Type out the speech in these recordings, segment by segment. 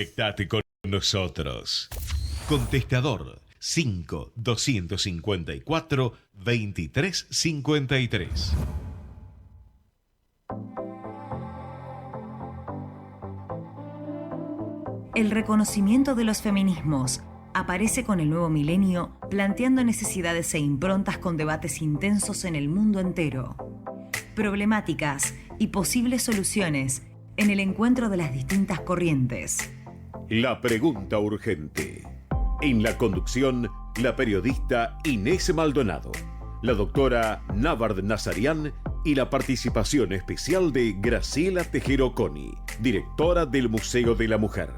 Conectate con nosotros. Contestador 5 254 2353. El reconocimiento de los feminismos aparece con el nuevo milenio, planteando necesidades e improntas con debates intensos en el mundo entero. Problemáticas y posibles soluciones en el encuentro de las distintas corrientes. La pregunta urgente. En la conducción, la periodista Inés Maldonado, la doctora Návard Nazarian y la participación especial de Graciela Tejero Coni, directora del Museo de la Mujer.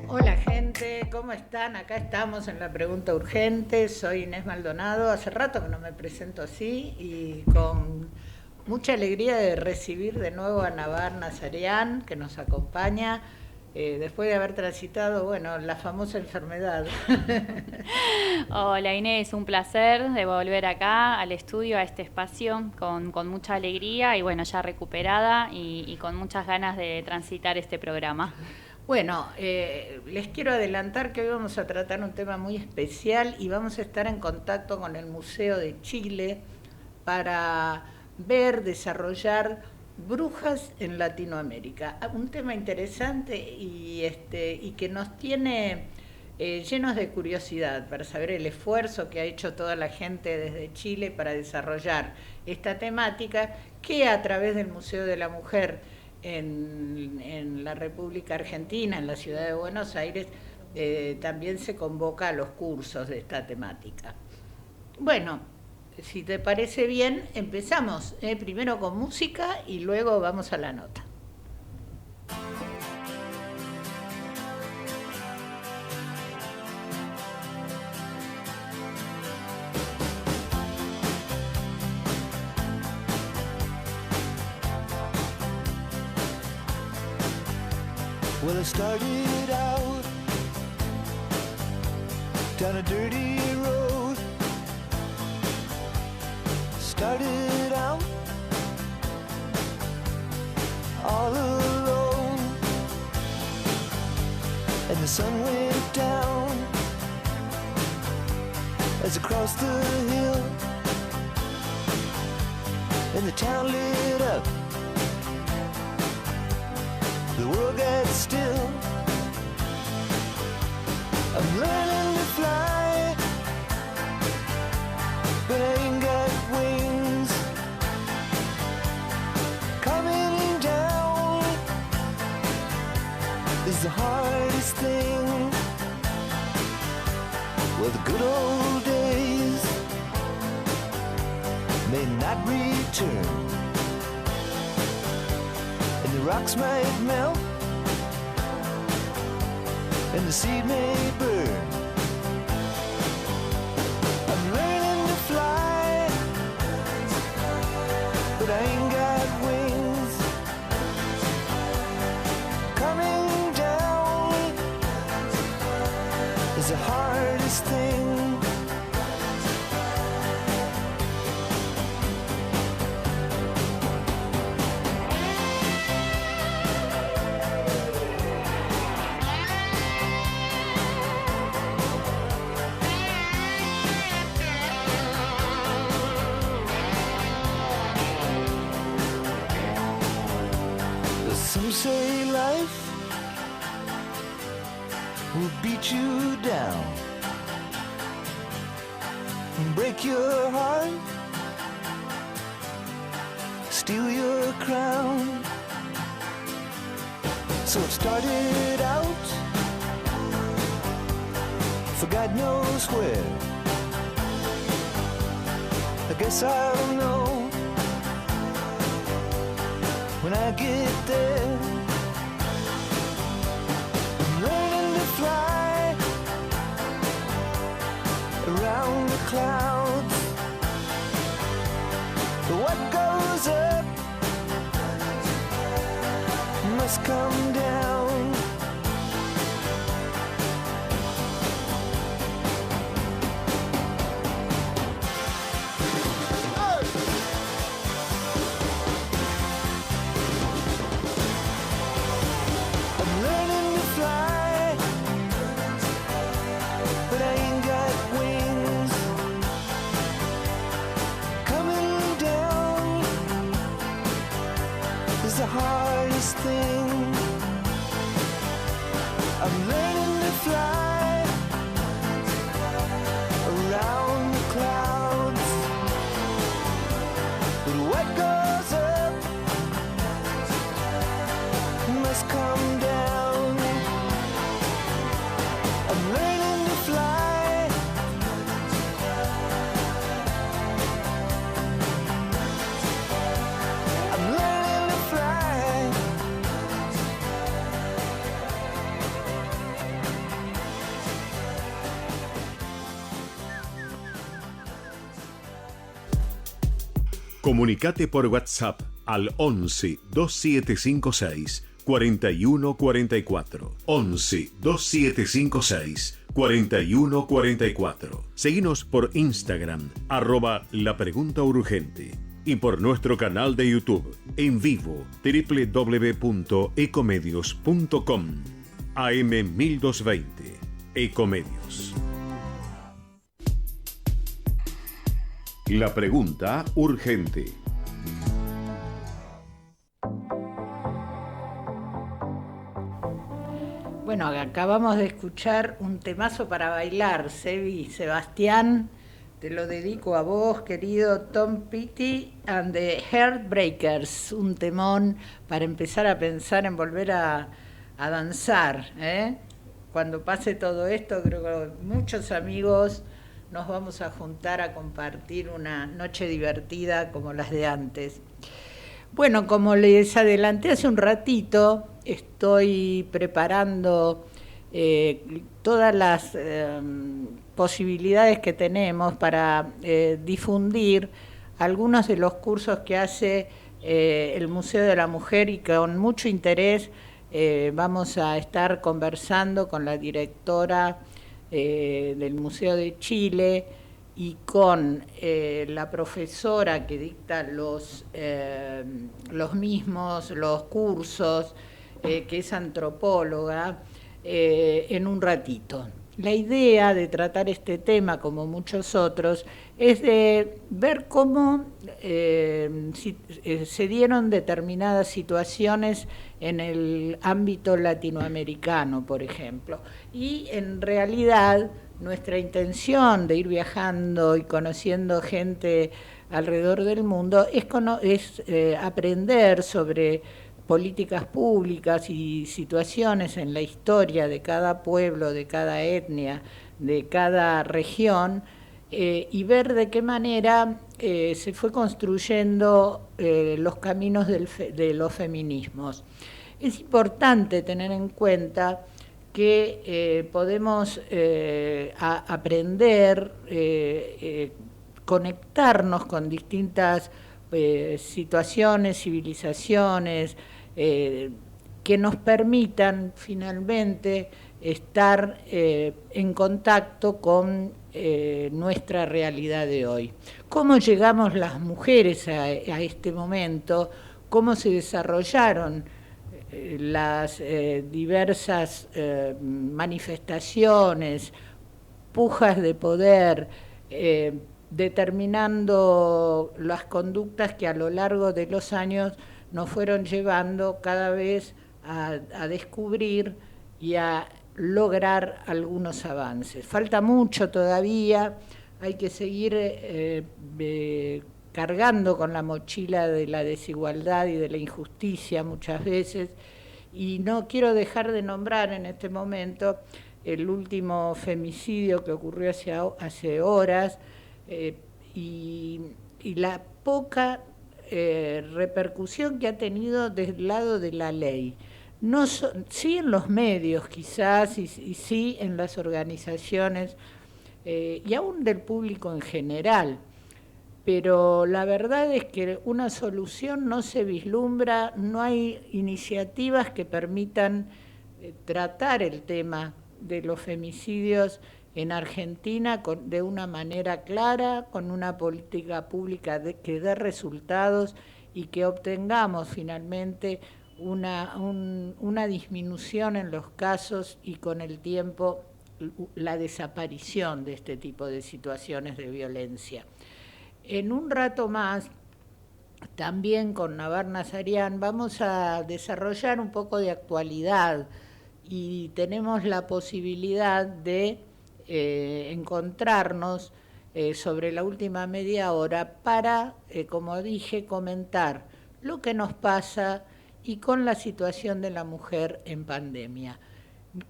Hola gente, ¿cómo están? Acá estamos en la pregunta urgente. Soy Inés Maldonado. Hace rato que no me presento así y con mucha alegría de recibir de nuevo a Návard Nazarian, que nos acompaña después de haber transitado, bueno, la famosa enfermedad. Hola Inés, un placer de volver acá al estudio, a este espacio, con mucha alegría y bueno, ya recuperada y con muchas ganas de transitar este programa. Bueno, les quiero adelantar que hoy vamos a tratar un tema muy especial y vamos a estar en contacto con el Museo de Chile para ver, desarrollar brujas en Latinoamérica. Un tema interesante y que nos tiene llenos de curiosidad para saber el esfuerzo que ha hecho toda la gente desde Chile para desarrollar esta temática que a través del Museo de la Mujer en la República Argentina, en la ciudad de Buenos Aires, también se convoca a los cursos de esta temática. Bueno, si te parece bien, empezamos primero con música y luego vamos a la nota. Well, I started out down a dirty road. Started out all alone, and the sun went down as I crossed the hill, and the town lit up. The world gets still. I'm learning to fly, but I ain't got wings. Coming down is the hardest thing. Well, the good old days may not return. The rocks might melt, and the seed may burn. I'm learning to fly, but I ain't got wings. Coming down is the hardest thing. Some say life will beat you down and break your heart, steal your crown. So it started out for God knows where. I guess I'll know when I get there. I'm learning to fly around the clouds. But what goes up must come come down. I'm learning to fly, but I ain't got wings. Coming down is the hardest thing. I'm learning to fly around the clouds, but what goes up must come down. I'm learning to fly. I'm learning to fly. Comunicate por WhatsApp al 11 2756 4144. 11 2756 4144. Seguinos por Instagram, @La Pregunta Urgente. Y por nuestro canal de YouTube, en vivo, www.ecomedios.com. AM 1220. Ecomedios. La Pregunta Urgente. Bueno, acabamos de escuchar un temazo para bailar, Sebi, Sebastián, te lo dedico a vos, querido Tom Petty and the Heartbreakers, un temón para empezar a pensar en volver a danzar, ¿eh? Cuando pase todo esto, creo que muchos amigos nos vamos a juntar a compartir una noche divertida como las de antes. Bueno, como les adelanté hace un ratito, estoy preparando todas las posibilidades que tenemos para difundir algunos de los cursos que hace el Museo de la Mujer, y con mucho interés vamos a estar conversando con la directora del Museo de Chile y con la profesora que dicta los cursos, que es antropóloga, en un ratito. La idea de tratar este tema, como muchos otros, es de ver cómo se dieron determinadas situaciones en el ámbito latinoamericano, por ejemplo. Y en realidad nuestra intención de ir viajando y conociendo gente alrededor del mundo es aprender sobre políticas públicas y situaciones en la historia de cada pueblo, de cada etnia, de cada región, y ver de qué manera se fue construyendo los caminos de los feminismos. Es importante tener en cuenta que podemos aprender, conectarnos con distintas situaciones, civilizaciones, que nos permitan finalmente estar en contacto con nuestra realidad de hoy. ¿Cómo llegamos las mujeres a este momento? ¿Cómo se desarrollaron las diversas manifestaciones, pujas de poder, determinando las conductas que a lo largo de los años nos fueron llevando cada vez a descubrir y a lograr algunos avances? Falta mucho todavía, hay que seguir cargando con la mochila de la desigualdad y de la injusticia muchas veces, y no quiero dejar de nombrar en este momento el último femicidio que ocurrió hace horas, y la poca repercusión que ha tenido del lado de la ley. No sí en los medios quizás, y sí en las organizaciones, y aún del público en general. pero la verdad es que una solución no se vislumbra, no hay iniciativas que permitan tratar el tema de los femicidios en Argentina de una manera clara, con una política pública que dé resultados y que obtengamos finalmente una disminución en los casos y con el tiempo la desaparición de este tipo de situaciones de violencia. En un rato más, también con Navar Nazarian, vamos a desarrollar un poco de actualidad y tenemos la posibilidad de encontrarnos sobre la última media hora para, como dije, comentar lo que nos pasa y con la situación de la mujer en pandemia,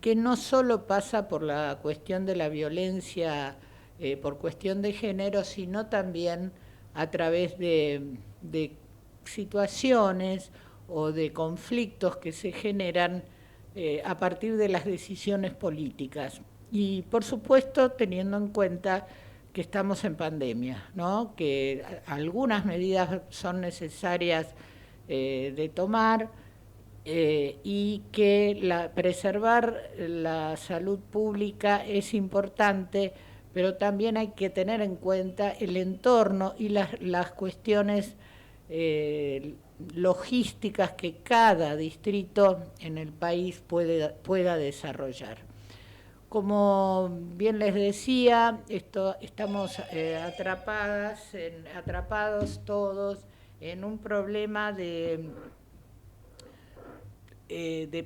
que no solo pasa por la cuestión de la violencia por cuestión de género, sino también a través de situaciones o de conflictos que se generan a partir de las decisiones políticas. Y por supuesto teniendo en cuenta que estamos en pandemia, ¿no? Que algunas medidas son necesarias de tomar y que preservar la salud pública es importante, pero también hay que tener en cuenta el entorno y las cuestiones logísticas que cada distrito en el país pueda desarrollar. Como bien les decía, estamos atrapados todos en un problema de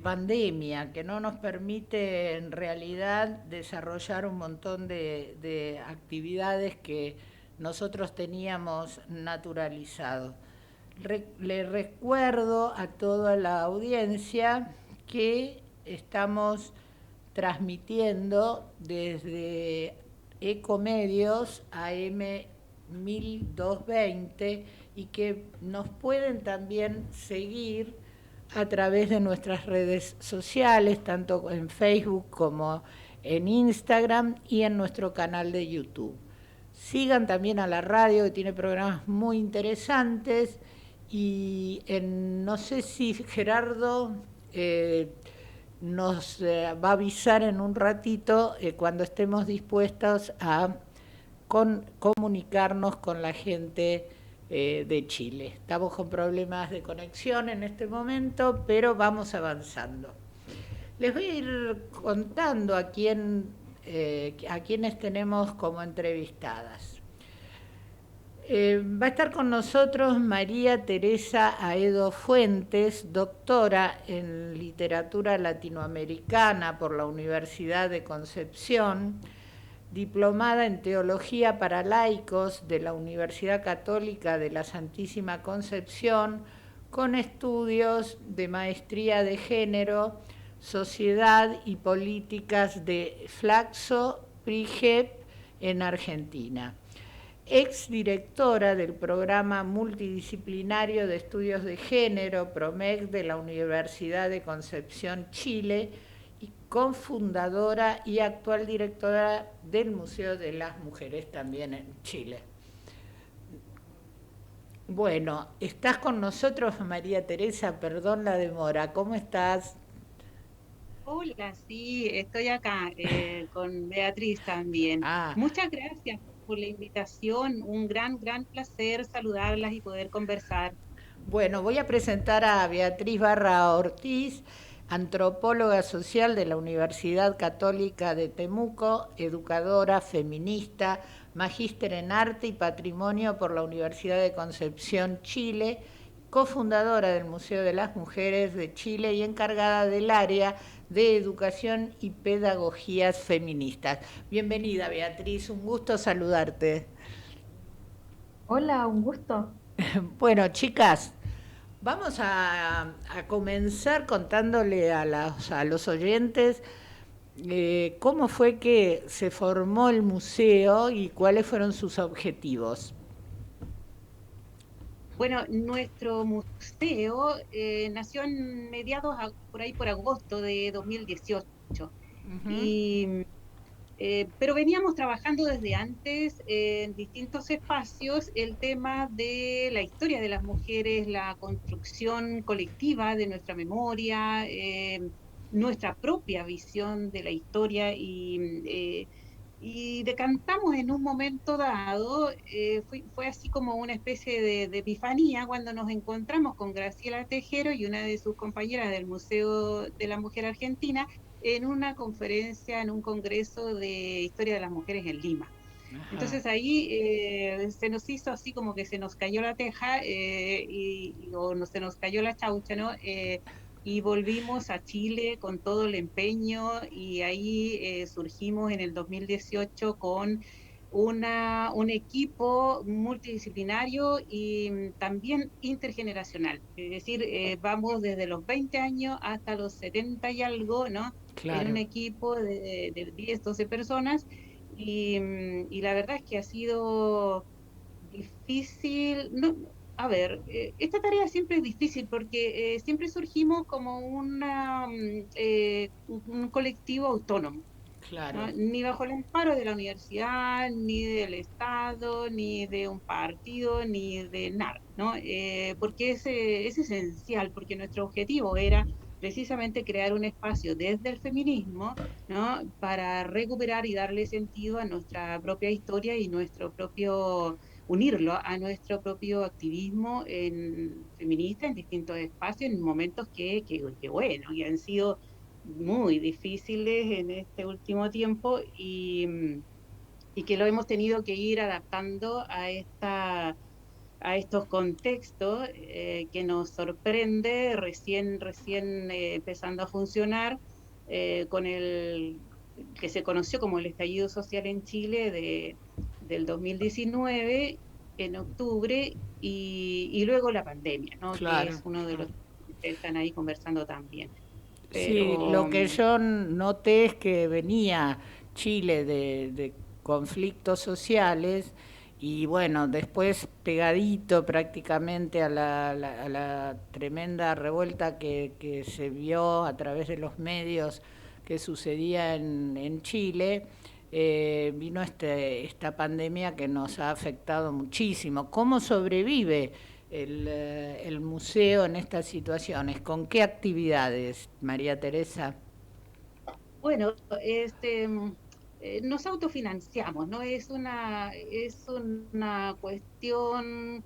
pandemia que no nos permite en realidad desarrollar un montón de actividades que nosotros teníamos naturalizado. Le recuerdo a toda la audiencia que estamos transmitiendo desde Ecomedios AM 1220 y que nos pueden también seguir a través de nuestras redes sociales, tanto en Facebook como en Instagram y en nuestro canal de YouTube. Sigan también a la radio, que tiene programas muy interesantes, y no sé si Gerardo nos va a avisar en un ratito cuando estemos dispuestos a comunicarnos con la gente de Chile. Estamos con problemas de conexión en este momento, pero vamos avanzando. Les voy a ir contando a quienes tenemos como entrevistadas. Va a estar con nosotros María Teresa Aedo Fuentes, doctora en literatura latinoamericana por la Universidad de Concepción, diplomada en Teología para Laicos de la Universidad Católica de la Santísima Concepción, con estudios de maestría de género, sociedad y políticas de Flaxo Prigep en Argentina. Exdirectora del Programa Multidisciplinario de Estudios de Género, PROMEC, de la Universidad de Concepción, Chile, y cofundadora y actual directora del Museo de las Mujeres también en Chile. Bueno, estás con nosotros, María Teresa, perdón la demora, ¿cómo estás? Hola, sí, estoy acá con Beatriz también. Muchas gracias por la invitación, un gran placer saludarlas y poder conversar. Bueno, voy a presentar a Beatriz Barra Ortiz, antropóloga social de la Universidad Católica de Temuco, educadora, feminista, magíster en arte y patrimonio por la Universidad de Concepción, Chile, cofundadora del Museo de las Mujeres de Chile y encargada del área de educación y pedagogías feministas. Bienvenida, Beatriz, un gusto saludarte. Hola, un gusto. Bueno, chicas, vamos a comenzar contándole a los oyentes cómo fue que se formó el museo y cuáles fueron sus objetivos. Bueno, nuestro museo nació en mediados, por ahí por agosto de 2018. Y Pero veníamos trabajando desde antes en distintos espacios el tema de la historia de las mujeres, la construcción colectiva de nuestra memoria, nuestra propia visión de la historia y decantamos en un momento dado, fue así como una especie de epifanía cuando nos encontramos con Graciela Tejero y una de sus compañeras del Museo de la Mujer Argentina en una conferencia, en un congreso de historia de las mujeres en Lima. Ajá. Entonces ahí se nos hizo así como que se nos cayó la teja o no, se nos cayó la chaucha, ¿no? Y volvimos a Chile con todo el empeño y ahí surgimos en el 2018 con un equipo multidisciplinario y también intergeneracional. Es decir, vamos desde los 20 años hasta los 70 y algo, ¿no? En un Claro. equipo de 10, 12 personas y la verdad es que ha sido difícil. No, a ver, esta tarea siempre es difícil porque siempre surgimos como un colectivo autónomo, Claro. ¿no? Ni bajo el amparo de la universidad, ni del Estado, ni de un partido, ni de nada, ¿no? Porque es esencial, porque nuestro objetivo era precisamente crear un espacio desde el feminismo, ¿no? Para recuperar y darle sentido a nuestra propia historia y unirlo a nuestro propio activismo feminista en distintos espacios, en momentos bueno, que han sido muy difíciles en este último tiempo y que lo hemos tenido que ir adaptando a estos contextos que nos sorprende recién empezando a funcionar con el que se conoció como el estallido social en Chile del 2019 en octubre y luego la pandemia, ¿no? Que Claro, es uno de los claro. que ustedes están ahí conversando también. Sí, Pero lo que yo noté es que venía Chile de conflictos sociales y bueno, después pegadito prácticamente a a la tremenda revuelta que se vio a través de los medios que sucedía en Chile, vino esta pandemia que nos ha afectado muchísimo. ¿Cómo sobrevive el museo en estas situaciones? ¿Con qué actividades, María Teresa? bueno, nos autofinanciamos, ¿no? Es una cuestión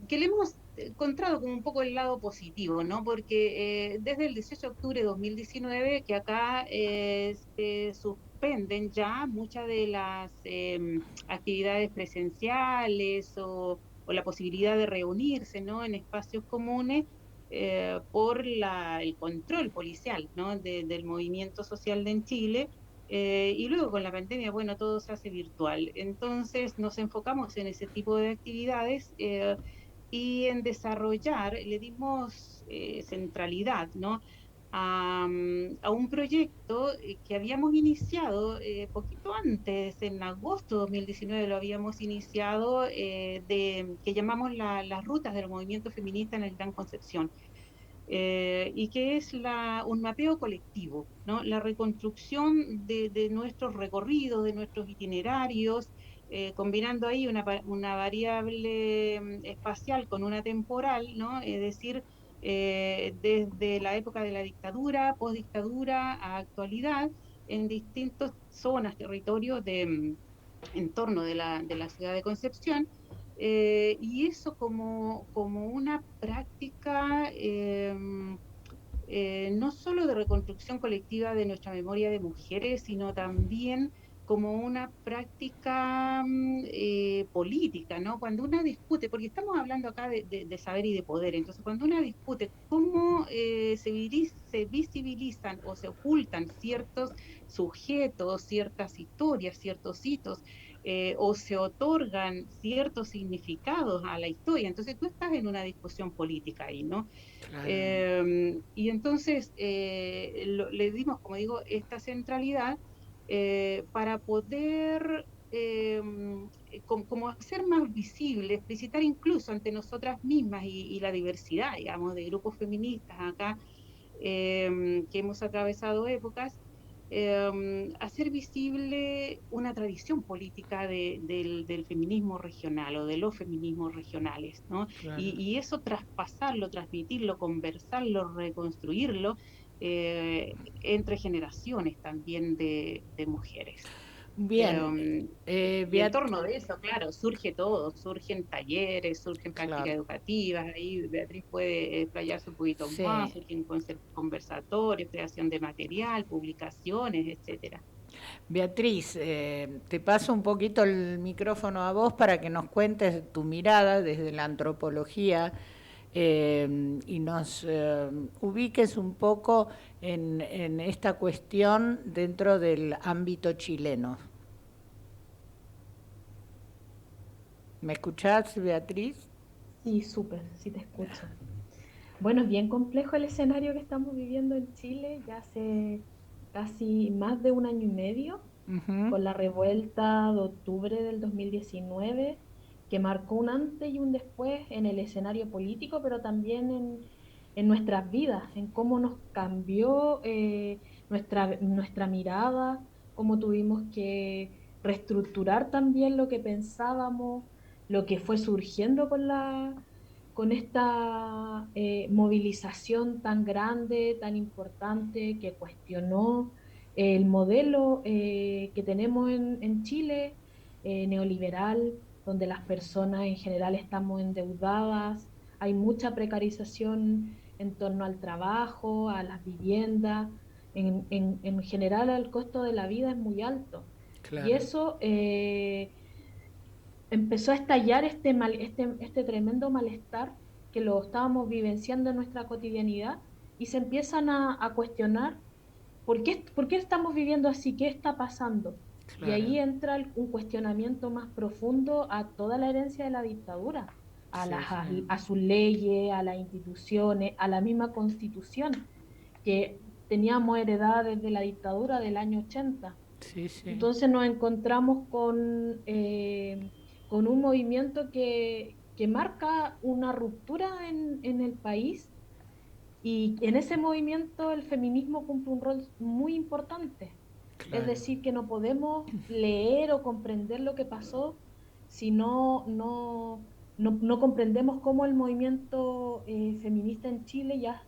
que le hemos encontrado como un poco el lado positivo, ¿no? Porque desde el 18 de octubre de 2019, que acá se suspenden ya muchas de las actividades presenciales o la posibilidad de reunirse, ¿no? En espacios comunes por el control policial, ¿no? Del movimiento social en Chile. Y luego con la pandemia, bueno, todo se hace virtual. Entonces nos enfocamos en ese tipo de actividades y en desarrollar, le dimos centralidad, ¿no? A un proyecto que habíamos iniciado poquito antes, en agosto de 2019 lo habíamos iniciado, que llamamos las rutas del movimiento feminista en el Gran Concepción. Y que es un mapeo colectivo, ¿no? La reconstrucción de nuestros recorridos, de nuestros itinerarios, combinando ahí una variable espacial con una temporal, ¿no? Es decir, desde la época de la dictadura, postdictadura a actualidad, en distintas zonas, territorios en torno de la ciudad de Concepción, y eso como una práctica no solo de reconstrucción colectiva de nuestra memoria de mujeres, sino también como una práctica política, ¿no? Cuando una discute, porque estamos hablando acá de saber y de poder, entonces cuando una discute cómo se visibilizan o se ocultan ciertos sujetos, ciertas historias, ciertos hitos, o se otorgan ciertos significados a la historia. Entonces tú estás en una discusión política ahí, ¿no? Claro. Y entonces le dimos, como digo, esta centralidad para poder como hacer más visible, explicitar incluso ante nosotras mismas y la diversidad, digamos, de grupos feministas acá que hemos atravesado épocas, hacer visible una tradición política del feminismo regional o de los feminismos regionales, ¿no? Claro. Y eso traspasarlo, transmitirlo, conversarlo, reconstruirlo entre generaciones también de mujeres. Bien, Y en torno de eso, claro, surge todo, surgen talleres, surgen prácticas claro, educativas, ahí Beatriz puede explayarse un poquito más, sí. surgen conversatorios, creación de material, publicaciones, etcétera. Beatriz, te paso un poquito el micrófono a vos para que nos cuentes tu mirada desde la antropología y nos ubiques un poco en esta cuestión dentro del ámbito chileno. ¿Me escuchás, Beatriz? Sí, súper, sí te escucho. Bueno, es bien complejo el escenario que estamos viviendo en Chile ya hace casi más de un año y medio, Ujú. con la revuelta de octubre del 2019, que marcó un antes y un después en el escenario político, pero también en nuestras vidas, en cómo nos cambió nuestra mirada, cómo tuvimos que reestructurar también lo que pensábamos, lo que fue surgiendo con esta movilización tan grande, tan importante, que cuestionó el modelo que tenemos en Chile, neoliberal, donde las personas en general estamos endeudadas, hay mucha precarización en torno al trabajo, a las viviendas, en general el costo de la vida es muy alto. Y Claro. eso empezó a estallar este tremendo malestar que lo estábamos vivenciando en nuestra cotidianidad y se empiezan a cuestionar por qué estamos viviendo así, qué está pasando. Y Claro, ahí entra un cuestionamiento más profundo a toda la herencia de la dictadura, sí, sí, a sus leyes, a las instituciones, a la misma constitución que teníamos heredada desde la dictadura del año 80. sí, sí, Entonces nos encontramos con un movimiento que marca una ruptura en el país y en ese movimiento el feminismo cumple un rol muy importante. Es claro, decir, que no podemos leer o comprender lo que pasó si no comprendemos cómo el movimiento feminista en Chile ya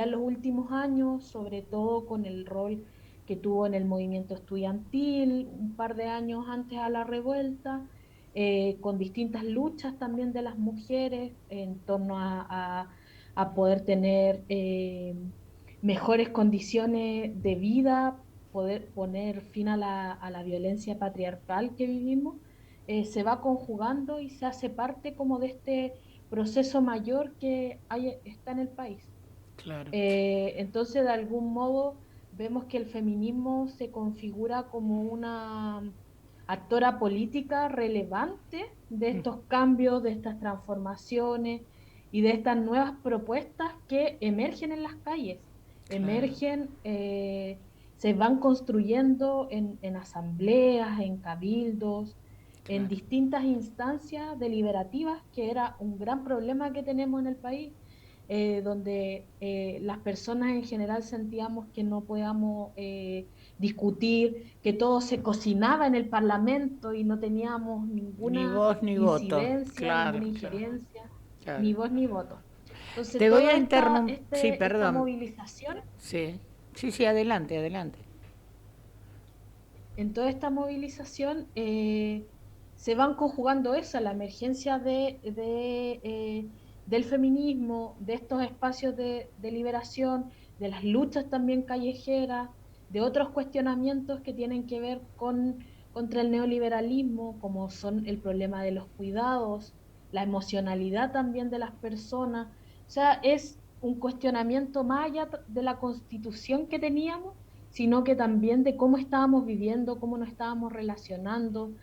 en los últimos años, sobre todo con el rol que tuvo en el movimiento estudiantil, un par de años antes a la revuelta, con distintas luchas también de las mujeres en torno a poder tener mejores condiciones de vida, poder poner fin a la violencia patriarcal que vivimos, se va conjugando y se hace parte como de este proceso mayor que está en el país. claro. Entonces, de algún modo, vemos que el feminismo se configura como una actora política relevante de estos cambios, de estas transformaciones y de estas nuevas propuestas que emergen en las calles, Claro, emergen, se van construyendo en asambleas, en cabildos, en claro. distintas instancias deliberativas, que era un gran problema que tenemos en el país, donde las personas en general sentíamos que no podíamos discutir, que todo se cocinaba en el Parlamento y no teníamos Ni ninguna voz ni voto. incidencia, Claro, ninguna claro, injerencia, claro. ni voz ni voto. Te Entonces, voy a toda interrumpir. Sí, esta perdón. movilización, Sí, sí, sí, adelante, adelante. en toda esta movilización se van conjugando eso, la emergencia del feminismo, de estos espacios de liberación, de las luchas también callejeras, de otros cuestionamientos que tienen que ver contra el neoliberalismo, como son el problema de los cuidados, la emocionalidad también de las personas. O sea, es un cuestionamiento más allá de la constitución que teníamos, sino que también de cómo estábamos viviendo, cómo nos estábamos relacionando,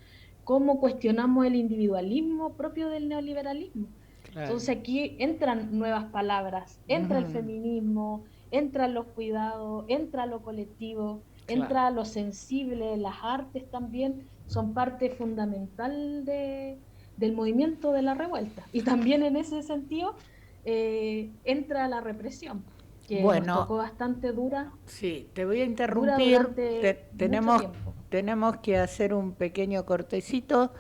cómo cuestionamos el individualismo propio del neoliberalismo. Claro. Entonces aquí entran nuevas palabras, entra el Ujú, feminismo, entran los cuidados, entra lo colectivo, claro. entra lo sensible, las artes también son parte fundamental del movimiento de la revuelta. Y también en ese sentido entra la represión, que nos tocó bastante dura. Sí, te voy a interrumpir. Tenemos tenemos que hacer un pequeño cortecito.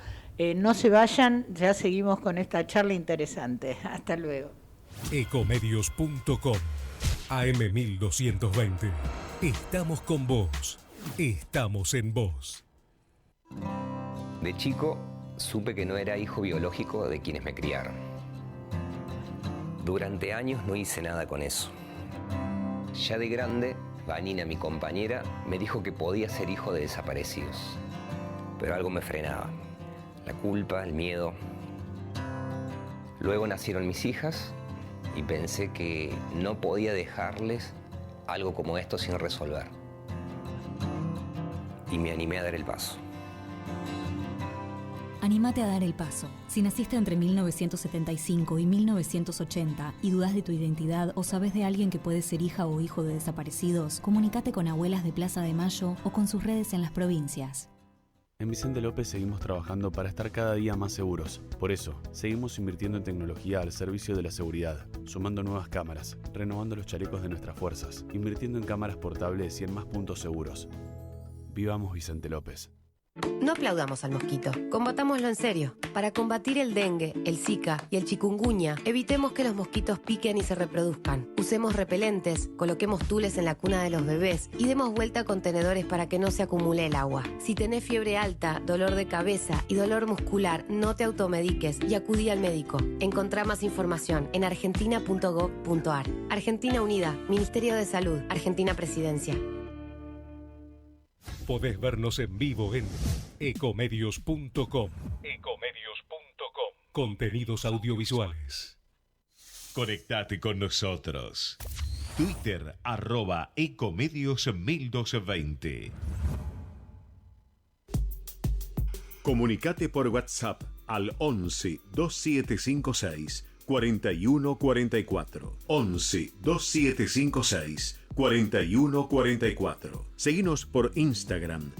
No se vayan, ya seguimos con esta charla interesante. Hasta luego. Ecomedios.com AM1220. Estamos con vos. Estamos en vos. De chico, supe que no era hijo biológico de quienes me criaron. Durante años no hice nada con eso. Ya de grande, Vanina, mi compañera, me dijo que podía ser hijo de desaparecidos. Pero algo me frenaba. La culpa, el miedo. Luego nacieron mis hijas y pensé que no podía dejarles algo como esto sin resolver. Y me animé a dar el paso. Anímate a dar el paso. Si naciste entre 1975 y 1980 y dudas de tu identidad o sabes de alguien que puede ser hija o hijo de desaparecidos, comunícate con Abuelas de Plaza de Mayo o con sus redes en las provincias. En Vicente López seguimos trabajando para estar cada día más seguros. Por eso, seguimos invirtiendo en tecnología al servicio de la seguridad, sumando nuevas cámaras, renovando los chalecos de nuestras fuerzas, invirtiendo en cámaras portables y en más puntos seguros. Vivamos Vicente López. No aplaudamos al mosquito, combatámoslo en serio. Para combatir el dengue, el zika y el chikungunya, evitemos que los mosquitos piquen y se reproduzcan. Usemos repelentes, coloquemos tules en la cuna de los bebés y demos vuelta a contenedores para que no se acumule el agua. Si tenés fiebre alta, dolor de cabeza y dolor muscular, no te automediques y acudí al médico. Encontrá más información en argentina.gov.ar. Argentina Unida, Ministerio de Salud, Argentina Presidencia. Podés vernos en vivo en ecomedios.com. Contenidos audiovisuales. Conectate con nosotros. Twitter @ecomedios1220. Comunicate por WhatsApp al 11 2756 4144. 11 2756 4144. Seguinos por Instagram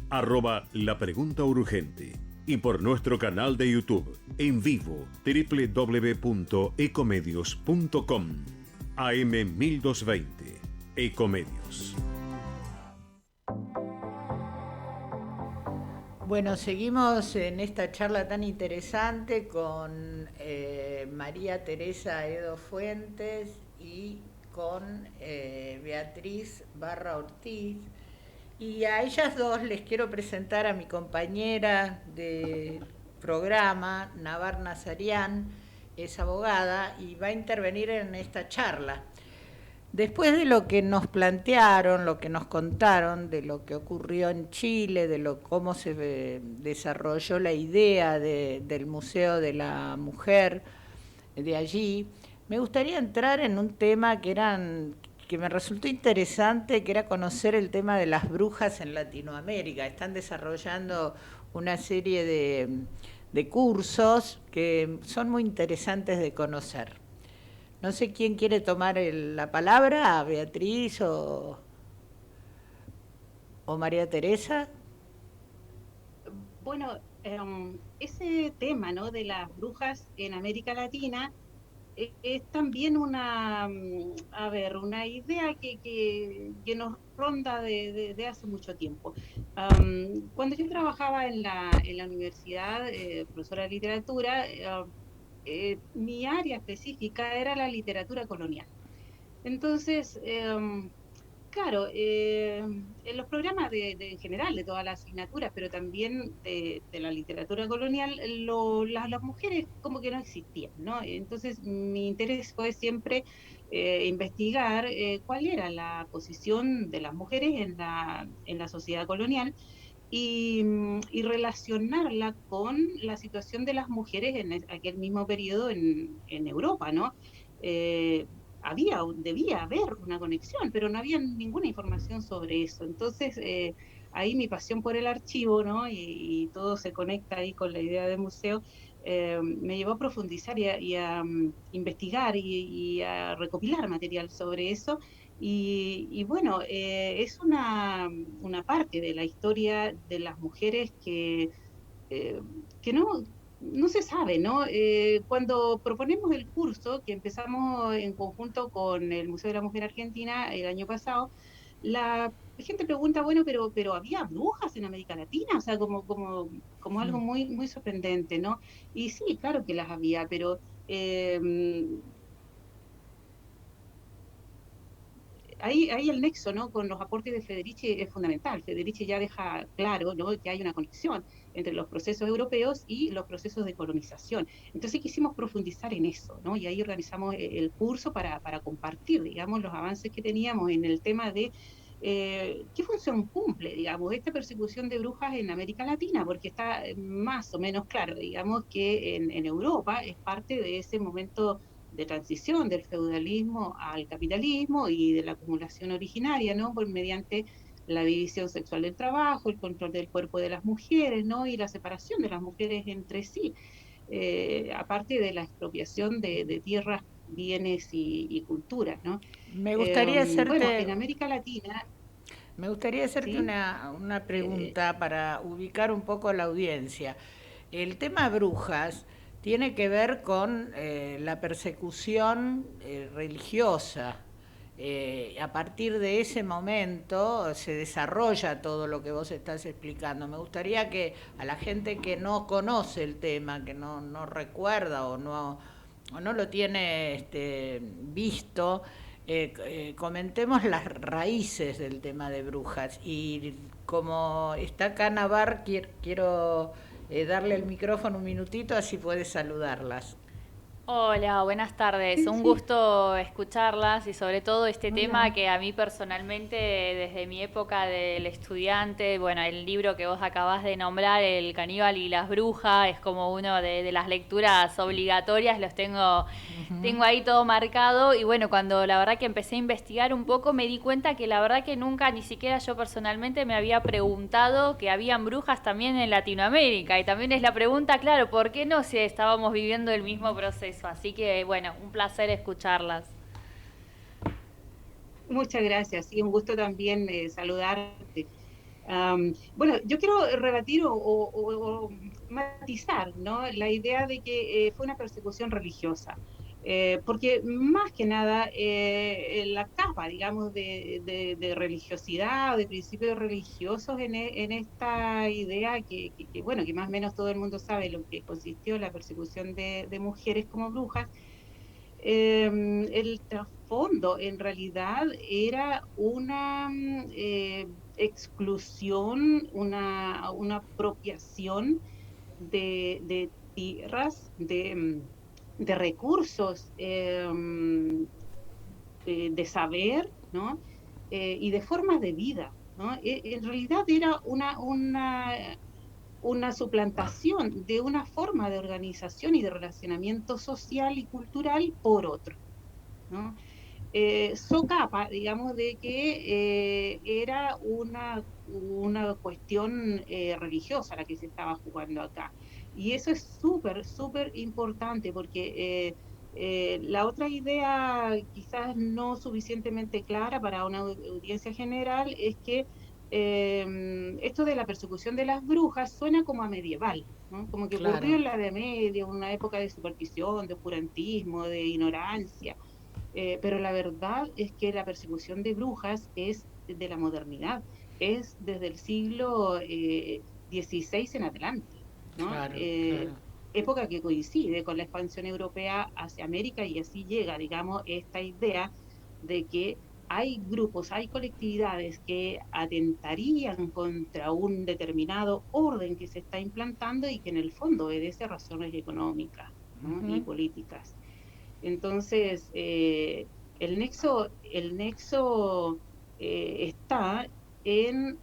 @lapreguntaurgente y por nuestro canal de YouTube en vivo www.ecomedios.com. AM1220 Ecomedios. Bueno, seguimos en esta charla tan interesante con María Teresa Edo Fuentes y con Beatriz Barra Ortiz. Y a ellas dos les quiero presentar a mi compañera de programa, Navar Nazarian, es abogada y va a intervenir en esta charla. Después de lo que nos plantearon, lo que nos contaron, de lo que ocurrió en Chile, de cómo se desarrolló la idea del Museo de la Mujer de allí, me gustaría entrar en un tema que me resultó interesante, que era conocer el tema de las brujas en Latinoamérica. Están desarrollando una serie de cursos que son muy interesantes de conocer. No sé quién quiere tomar la palabra, Beatriz o María Teresa. Bueno, ese tema, ¿no?, de las brujas en América Latina es también una idea que nos ronda de hace mucho tiempo. Cuando yo trabajaba en la universidad, profesora de literatura, mi área específica era la literatura colonial. Entonces, claro, en los programas en general de todas las asignaturas, pero también de la literatura colonial, las mujeres como que no existían, ¿no? Entonces mi interés fue siempre investigar cuál era la posición de las mujeres en la sociedad colonial y relacionarla con la situación de las mujeres en aquel mismo periodo en Europa, ¿no? Debía haber una conexión, pero no había ninguna información sobre eso. Entonces, ahí mi pasión por el archivo, ¿no?, y todo se conecta ahí con la idea de museo, me llevó a profundizar y a investigar y a recopilar material sobre eso. Y bueno, es una parte de la historia de las mujeres que no se sabe, ¿no? Cuando proponemos el curso, que empezamos en conjunto con el Museo de la Mujer Argentina el año pasado, la gente pregunta, bueno, pero ¿había brujas en América Latina? O sea, como algo muy, muy sorprendente, ¿no? Y sí, claro que las había, pero ahí el nexo, ¿no?, con los aportes de Federici es fundamental. Federici ya deja claro, ¿no?, que hay una conexión entre los procesos europeos y los procesos de colonización. Entonces quisimos profundizar en eso, ¿no? Y ahí organizamos el curso para compartir, digamos, los avances que teníamos en el tema de qué función cumple, digamos, esta persecución de brujas en América Latina, porque está más o menos claro, digamos, que en Europa es parte de ese momento de transición del feudalismo al capitalismo y de la acumulación originaria, ¿no?, por mediante la división sexual del trabajo, el control del cuerpo de las mujeres, ¿no?, y la separación de las mujeres entre sí, aparte de la expropiación de tierras, bienes y culturas, ¿no? Me gustaría Bueno, hacerte... en América Latina... Me gustaría hacerte ¿sí? una pregunta para ubicar un poco a la audiencia. El tema brujas tiene que ver con la persecución religiosa. A partir de ese momento se desarrolla todo lo que vos estás explicando. Me gustaría que a la gente que no conoce el tema, que no recuerda o no lo tiene visto, comentemos las raíces del tema de brujas. Y como está acá Navar, quiero darle el micrófono un minutito, así puede saludarlas. Hola, buenas tardes. Un gusto escucharlas y sobre todo este tema que a mí personalmente, desde mi época del estudiante, bueno, el libro que vos acabás de nombrar, El caníbal y las brujas, es como uno de las lecturas obligatorias, los tengo ahí todo marcado. Y bueno, cuando la verdad que empecé a investigar un poco, me di cuenta que la verdad que nunca, ni siquiera yo personalmente, me había preguntado que habían brujas también en Latinoamérica. Y también es la pregunta, claro, ¿por qué no si estábamos viviendo el mismo proceso? Así que, bueno, un placer escucharlas. Muchas gracias, sí, un gusto también saludarte. Bueno, yo quiero rebatir o matizar, ¿no?, la idea de que fue una persecución religiosa, porque más que nada la capa, digamos, de religiosidad o de principios religiosos en esta idea bueno, que más o menos todo el mundo sabe lo que consistió la persecución de mujeres como brujas. El trasfondo en realidad era una exclusión, una apropiación de tierras, de recursos, de saber, ¿no?, y de formas de vida, ¿no? En realidad era una suplantación de una forma de organización y de relacionamiento social y cultural por otro, ¿no? Socapa, digamos, de que era una cuestión religiosa la que se estaba jugando acá. Y eso es súper, súper importante porque la otra idea, quizás no suficientemente clara para una audiencia general, es que esto de la persecución de las brujas suena como a medieval, ¿no?, como que ocurrió en la Edad Media, una época de superstición, de oscurantismo, de ignorancia. Pero la verdad es que la persecución de brujas es de la modernidad, es desde el siglo XVI en adelante, ¿no? Época que coincide con la expansión europea hacia América, y así llega, digamos, esta idea de que hay grupos, hay colectividades que atentarían contra un determinado orden que se está implantando y que en el fondo obedece a razones económicas, ¿no?, y políticas. Entonces, el nexo está en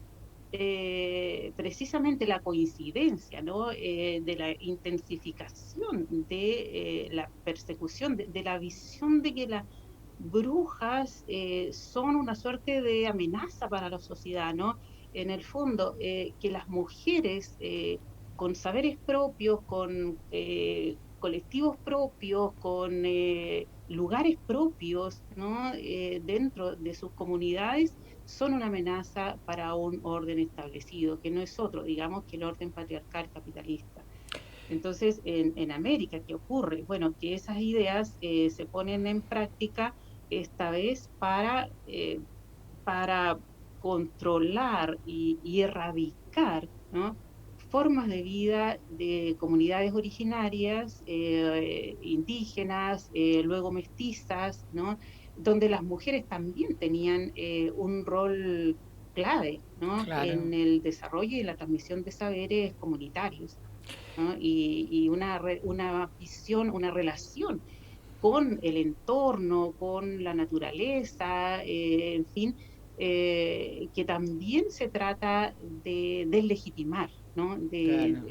precisamente la coincidencia, ¿no?, de la intensificación de la persecución, de la visión de que las brujas son una suerte de amenaza para la sociedad, ¿no? En el fondo, que las mujeres con saberes propios, con colectivos propios, con lugares propios, ¿no?, dentro de sus comunidades, son una amenaza para un orden establecido, que no es otro, digamos, que el orden patriarcal capitalista. Entonces, en América, ¿qué ocurre? Bueno, que esas ideas se ponen en práctica esta vez para controlar y erradicar, ¿no?, formas de vida de comunidades originarias, indígenas, luego mestizas, ¿no?, donde las mujeres también tenían un rol clave, ¿no?, Claro. en el desarrollo y la transmisión de saberes comunitarios, ¿no?, y una visión, una relación con el entorno, con la naturaleza, en fin, que también se trata de deslegitimar, ¿no?, Claro.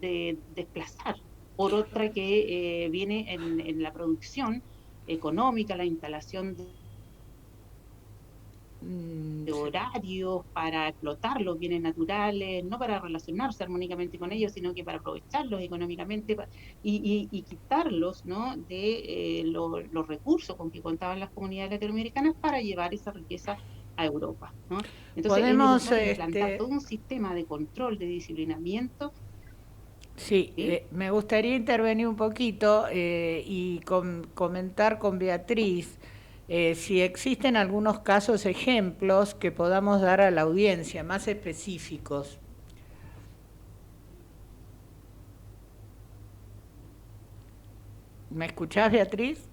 de desplazar por otra que viene en la producción económica, la instalación de Sí. horarios para explotar los bienes naturales, no para relacionarse armónicamente con ellos, sino que para aprovecharlos económicamente y quitarlos, ¿no?, de los recursos con que contaban las comunidades latinoamericanas para llevar esa riqueza a Europa, ¿no? Entonces es Podemos, necesario implantar todo un sistema de control, de disciplinamiento. Sí, ¿Sí? me gustaría intervenir un poquito y comentar con Beatriz si existen algunos casos, ejemplos que podamos dar a la audiencia, más específicos. ¿Me escuchás, Beatriz?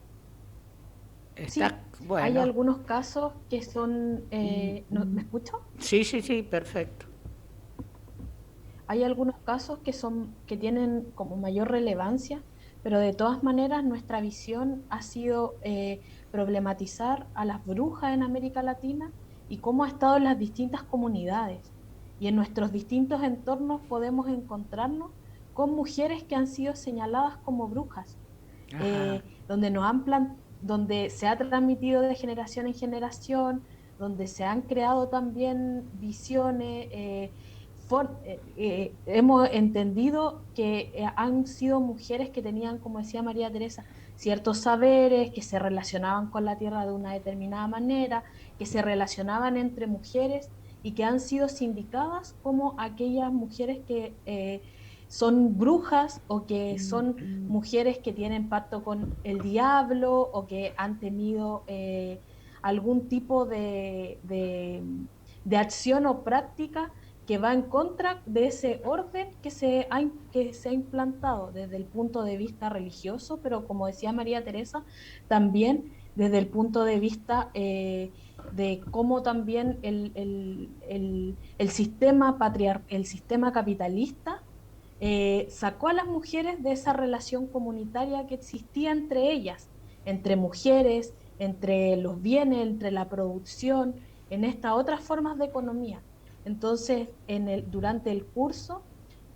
Sí, Está, hay bueno. algunos casos que son... ¿me escucho? Sí, sí, sí, perfecto. Hay algunos casos que tienen como mayor relevancia, pero de todas maneras nuestra visión ha sido problematizar a las brujas en América Latina y cómo ha estado en las distintas comunidades. Y en nuestros distintos entornos podemos encontrarnos con mujeres que han sido señaladas como brujas, Ajá. donde se ha transmitido de generación en generación, donde se han creado también visiones. Hemos entendido que han sido mujeres que tenían, como decía María Teresa, ciertos saberes, que se relacionaban con la tierra de una determinada manera, que se relacionaban entre mujeres y que han sido sindicadas como aquellas mujeres que son brujas o que son mujeres que tienen pacto con el diablo o que han tenido algún tipo de acción o práctica que va en contra de ese orden que se ha implantado desde el punto de vista religioso, pero como decía María Teresa, también desde el punto de vista de cómo también el sistema el sistema capitalista sacó a las mujeres de esa relación comunitaria que existía entre ellas, entre mujeres, entre los bienes, entre la producción, en estas otras formas de economía. Entonces, durante el curso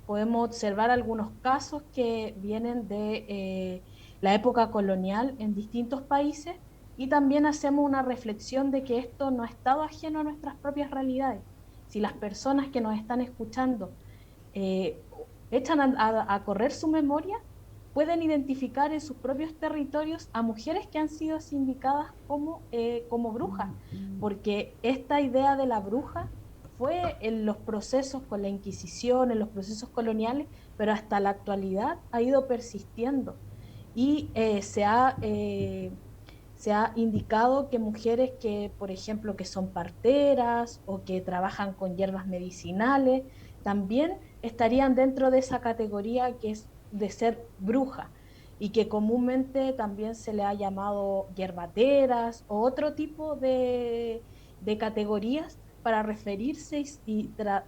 podemos observar algunos casos que vienen de la época colonial en distintos países y también hacemos una reflexión de que esto no ha estado ajeno a nuestras propias realidades. Si las personas que nos están escuchando eh, echan a correr su memoria, pueden identificar en sus propios territorios a mujeres que han sido sindicadas como brujas, porque esta idea de la bruja fue en los procesos con la Inquisición, en los procesos coloniales, pero hasta la actualidad ha ido persistiendo y se ha indicado que mujeres que, por ejemplo, que son parteras o que trabajan con hierbas medicinales, también estarían dentro de esa categoría que es de ser bruja y que comúnmente también se le ha llamado hierbateras o otro tipo de categorías para referirse y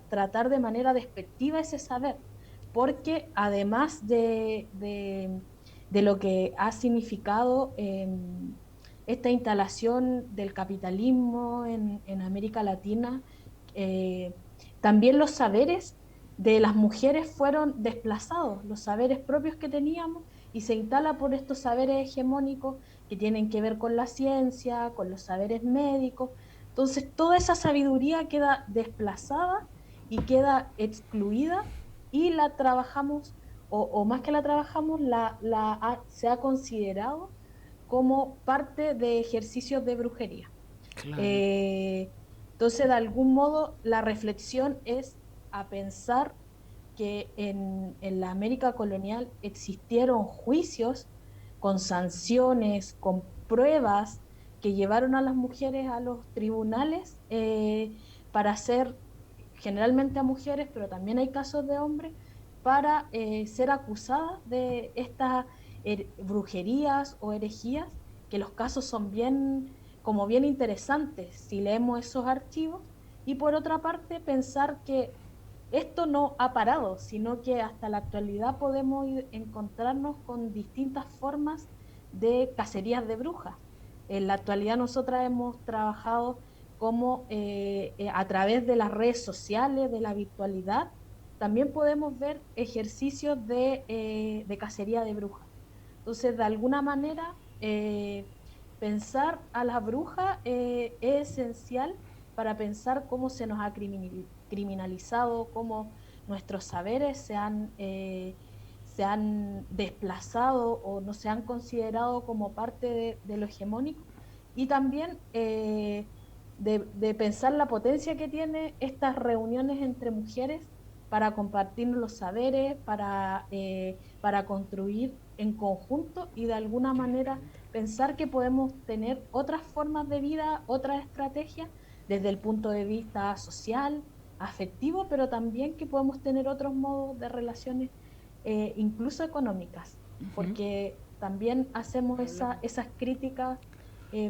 tratar de manera despectiva ese saber, porque además de lo que ha significado esta instalación del capitalismo en América Latina, también los saberes de las mujeres fueron desplazados, los saberes propios que teníamos, y se instala por estos saberes hegemónicos que tienen que ver con la ciencia, con los saberes médicos. Entonces, toda esa sabiduría queda desplazada y queda excluida y la trabajamos, o más que la trabajamos, se ha considerado como parte de ejercicios de brujería. Claro. Entonces, de algún modo, la reflexión es a pensar que en la América colonial existieron juicios con sanciones, con pruebas que llevaron a las mujeres a los tribunales para ser, generalmente a mujeres, pero también hay casos de hombres, para ser acusadas de estas brujerías o herejías, que los casos son bien interesantes si leemos esos archivos. Y por otra parte, pensar que esto no ha parado, sino que hasta la actualidad podemos encontrarnos con distintas formas de cacerías de brujas. En la actualidad nosotras hemos trabajado como a través de las redes sociales, de la virtualidad, también podemos ver ejercicios de cacería de brujas. Entonces, de alguna manera, pensar a las brujas es esencial para pensar cómo se nos ha criminalizado, cómo nuestros saberes se han desplazado o no se han considerado como parte de lo hegemónico, y también de pensar la potencia que tiene estas reuniones entre mujeres para compartir los saberes, para construir en conjunto y de alguna manera pensar que podemos tener otras formas de vida, otras estrategias desde el punto de vista social, afectivo, pero también que podemos tener otros modos de relaciones, incluso económicas, porque también hacemos esas críticas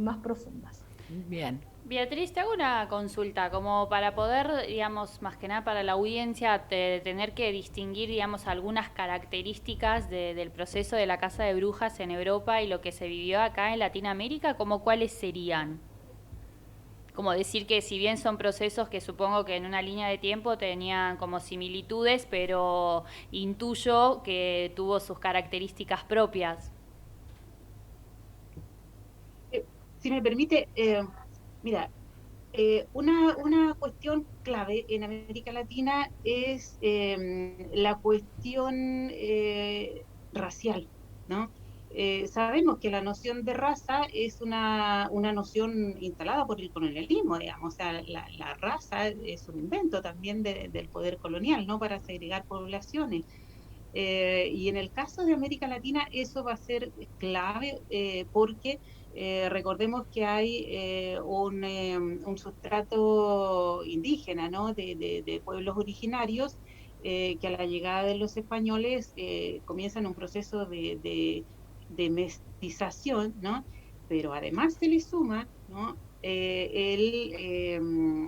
más profundas. Bien. Beatriz, te hago una consulta, como para poder, digamos, más que nada para la audiencia, tener que distinguir, digamos, algunas características del proceso de la caza de brujas en Europa y lo que se vivió acá en Latinoamérica, ¿como cuáles serían? Como decir que si bien son procesos que supongo que en una línea de tiempo tenían como similitudes, pero intuyo que tuvo sus características propias. Si me permite, mira, una cuestión clave en América Latina es la cuestión racial, ¿no? Sabemos que la noción de raza es una noción instalada por el colonialismo, digamos, o sea, la raza es un invento también del poder colonial, ¿no? Para segregar poblaciones. Y en el caso de América Latina eso va a ser clave porque recordemos que hay un sustrato indígena, ¿no? de pueblos originarios que a la llegada de los españoles comienzan un proceso de mestización, ¿no? Pero además se le suma, ¿no? el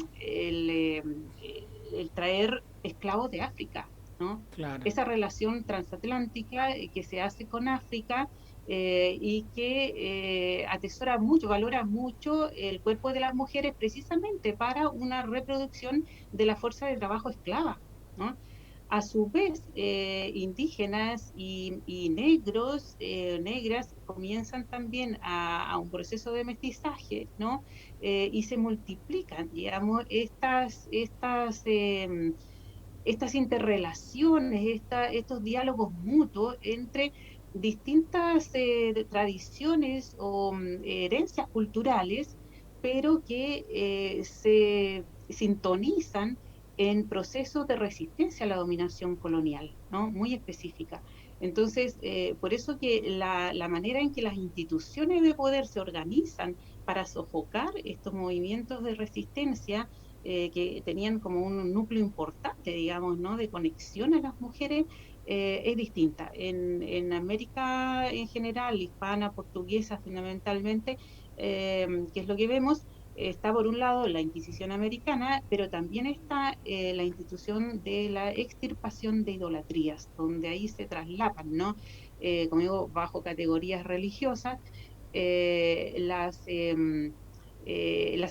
traer esclavos de África, ¿no? Claro. Esa relación transatlántica que se hace con África y que atesora mucho, valora mucho el cuerpo de las mujeres precisamente para una reproducción de la fuerza de trabajo esclava, ¿no? A su vez, indígenas y negros, negras, comienzan también a un proceso de mestizaje, ¿no? Y se multiplican, digamos, estas interrelaciones, estos diálogos mutuos entre distintas tradiciones o herencias culturales, pero que se sintonizan en procesos de resistencia a la dominación colonial, ¿no? Muy específica. Entonces, por eso que la manera en que las instituciones de poder se organizan para sofocar estos movimientos de resistencia que tenían como un núcleo importante, digamos, ¿no? de conexión a las mujeres, es distinta. En América en general, hispana, portuguesa fundamentalmente, que es lo que vemos, está por un lado la Inquisición americana, pero también está la institución de la extirpación de idolatrías, donde ahí se traslapan, ¿no? Como digo, bajo categorías religiosas, las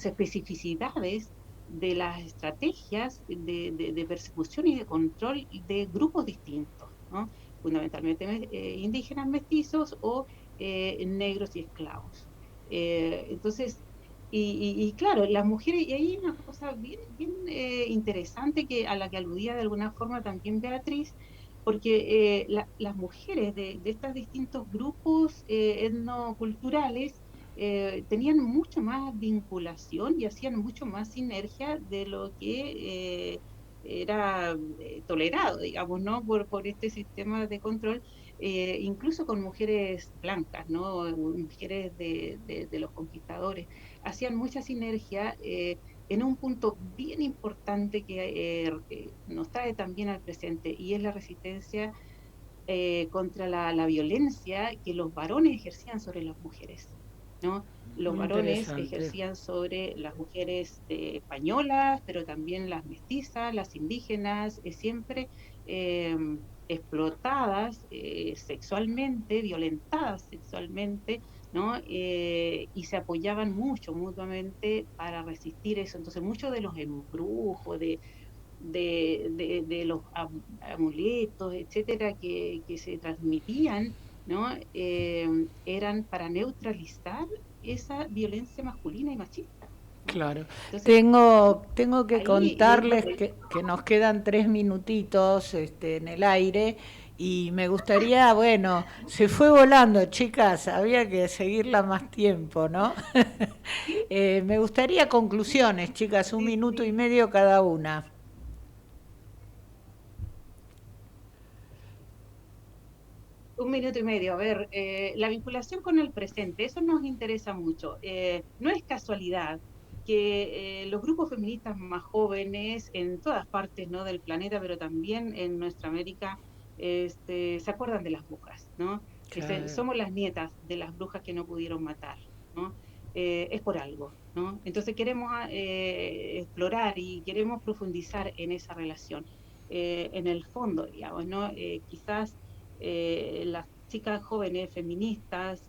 especificidades de las estrategias de persecución y de control de grupos distintos, ¿no? Fundamentalmente indígenas, mestizos o negros y esclavos. Entonces, y claro, las mujeres, y ahí hay una cosa bien interesante a la que aludía de alguna forma también Beatriz, porque las mujeres de estos distintos grupos etnoculturales tenían mucho más vinculación y hacían mucho más sinergia de lo que era tolerado, digamos, ¿no? Por este sistema de control, incluso con mujeres blancas, ¿no? Mujeres de los conquistadores. Hacían mucha sinergia en un punto bien importante que nos trae también al presente, y es la resistencia contra la violencia que los varones ejercían sobre las mujeres, ¿no? Los Muy varones interesante. ejercían sobre las mujeres españolas, pero también las mestizas, las indígenas, siempre explotadas sexualmente, violentadas sexualmente, ¿no? Y se apoyaban mucho mutuamente para resistir eso. Entonces, muchos de los embrujos, de los amuletos, etcétera, que se transmitían, ¿no? Eran para neutralizar esa violencia masculina y machista. Claro. Entonces, Tengo que ahí contarles es que nos quedan 3 minutitos en el aire y me gustaría, bueno, se fue volando, chicas, había que seguirla más tiempo, ¿no? Me gustaría conclusiones, chicas, 1 minuto y medio cada una. un minuto y medio. A ver, la vinculación con el presente, eso nos interesa mucho. No es casualidad que los grupos feministas más jóvenes en todas partes, ¿no?, del planeta, pero también en nuestra América, se acuerdan de las brujas, ¿no? Claro. Somos las nietas de las brujas que no pudieron matar, ¿no? Es por algo, ¿no? Entonces queremos explorar y queremos profundizar en esa relación. En el fondo, digamos, ¿no? Quizás las chicas jóvenes feministas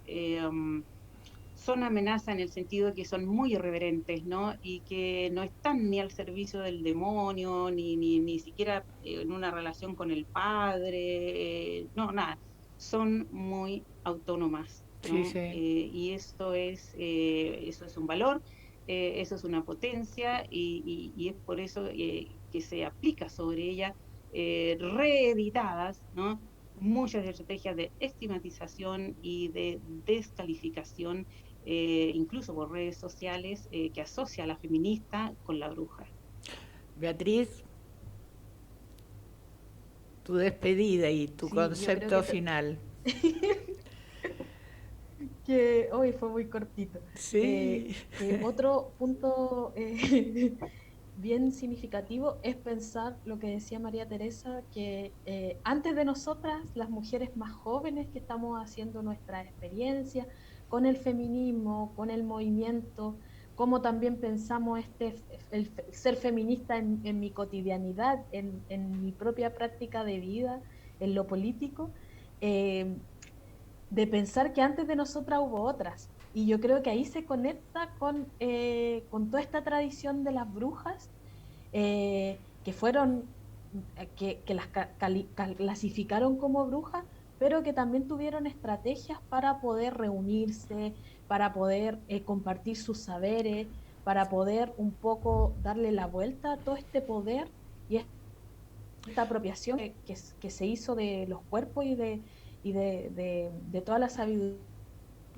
son amenaza en el sentido de que son muy irreverentes, ¿no? Y que no están ni al servicio del demonio, ni siquiera en una relación con el padre, no, nada. Son muy autónomas, ¿no? Sí, sí. Y eso es un valor, eso es una potencia, y es por eso que se aplica sobre ellas, reeditadas, ¿no?, muchas estrategias de estigmatización y de descalificación, incluso por redes sociales, que asocia a la feminista con la bruja. Beatriz, tu despedida y tu Sí, yo concepto creo que final. Que hoy fue muy cortito. Sí. Otro punto bien significativo es pensar lo que decía María Teresa, que antes de nosotras, las mujeres más jóvenes que estamos haciendo nuestra experiencia con el feminismo, con el movimiento, como también pensamos el ser feminista en mi cotidianidad, en mi propia práctica de vida, en lo político, de pensar que antes de nosotras hubo otras. Y yo creo que ahí se conecta con toda esta tradición de las brujas, que fueron, que las clasificaron como brujas, pero que también tuvieron estrategias para poder reunirse, para poder compartir sus saberes, para poder un poco darle la vuelta a todo este poder y esta apropiación que se hizo de los cuerpos y de toda la sabiduría.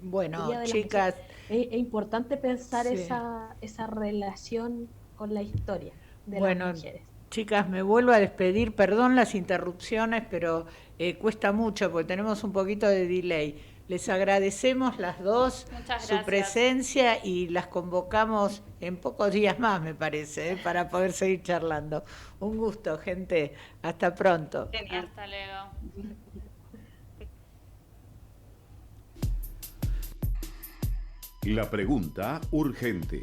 Bueno, De chicas, es importante pensar sí. esa relación con la historia de Bueno, las mujeres. chicas, me vuelvo a despedir, perdón las interrupciones, pero cuesta mucho porque tenemos un poquito de delay. Les agradecemos las dos Muchas su gracias. presencia y las convocamos en pocos días más, me parece, para poder seguir charlando. Un gusto, gente. Hasta pronto. Genial. Hasta luego. La pregunta urgente.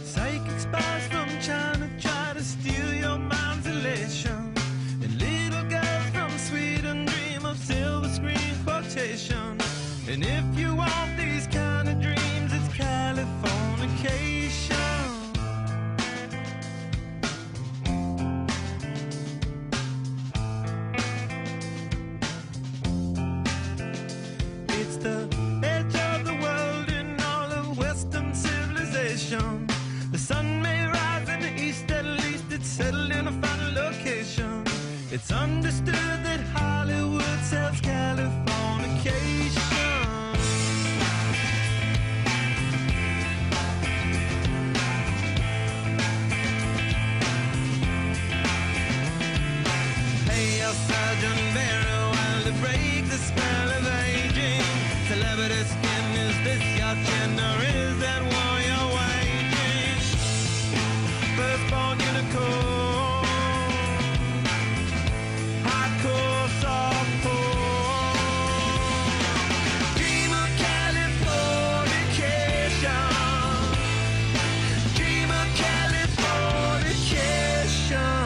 Psychic spies from China try to steal your mind's elation. And little girls from Sweden dream of silver screen quotation. And if you want these kind of dreams, it's Californication. It's the edge of the world station. The sun may rise in the east, at least it's settled in a final location. It's understood that Hollywood sells Californication. Hey, El Sergeant Barrow, while to break the spell of aging. Celebrity skin, is this your chin or is that war you're waging? Firstborn unicorn, hardcore softcore. Dream of Californication. Dream of Californication.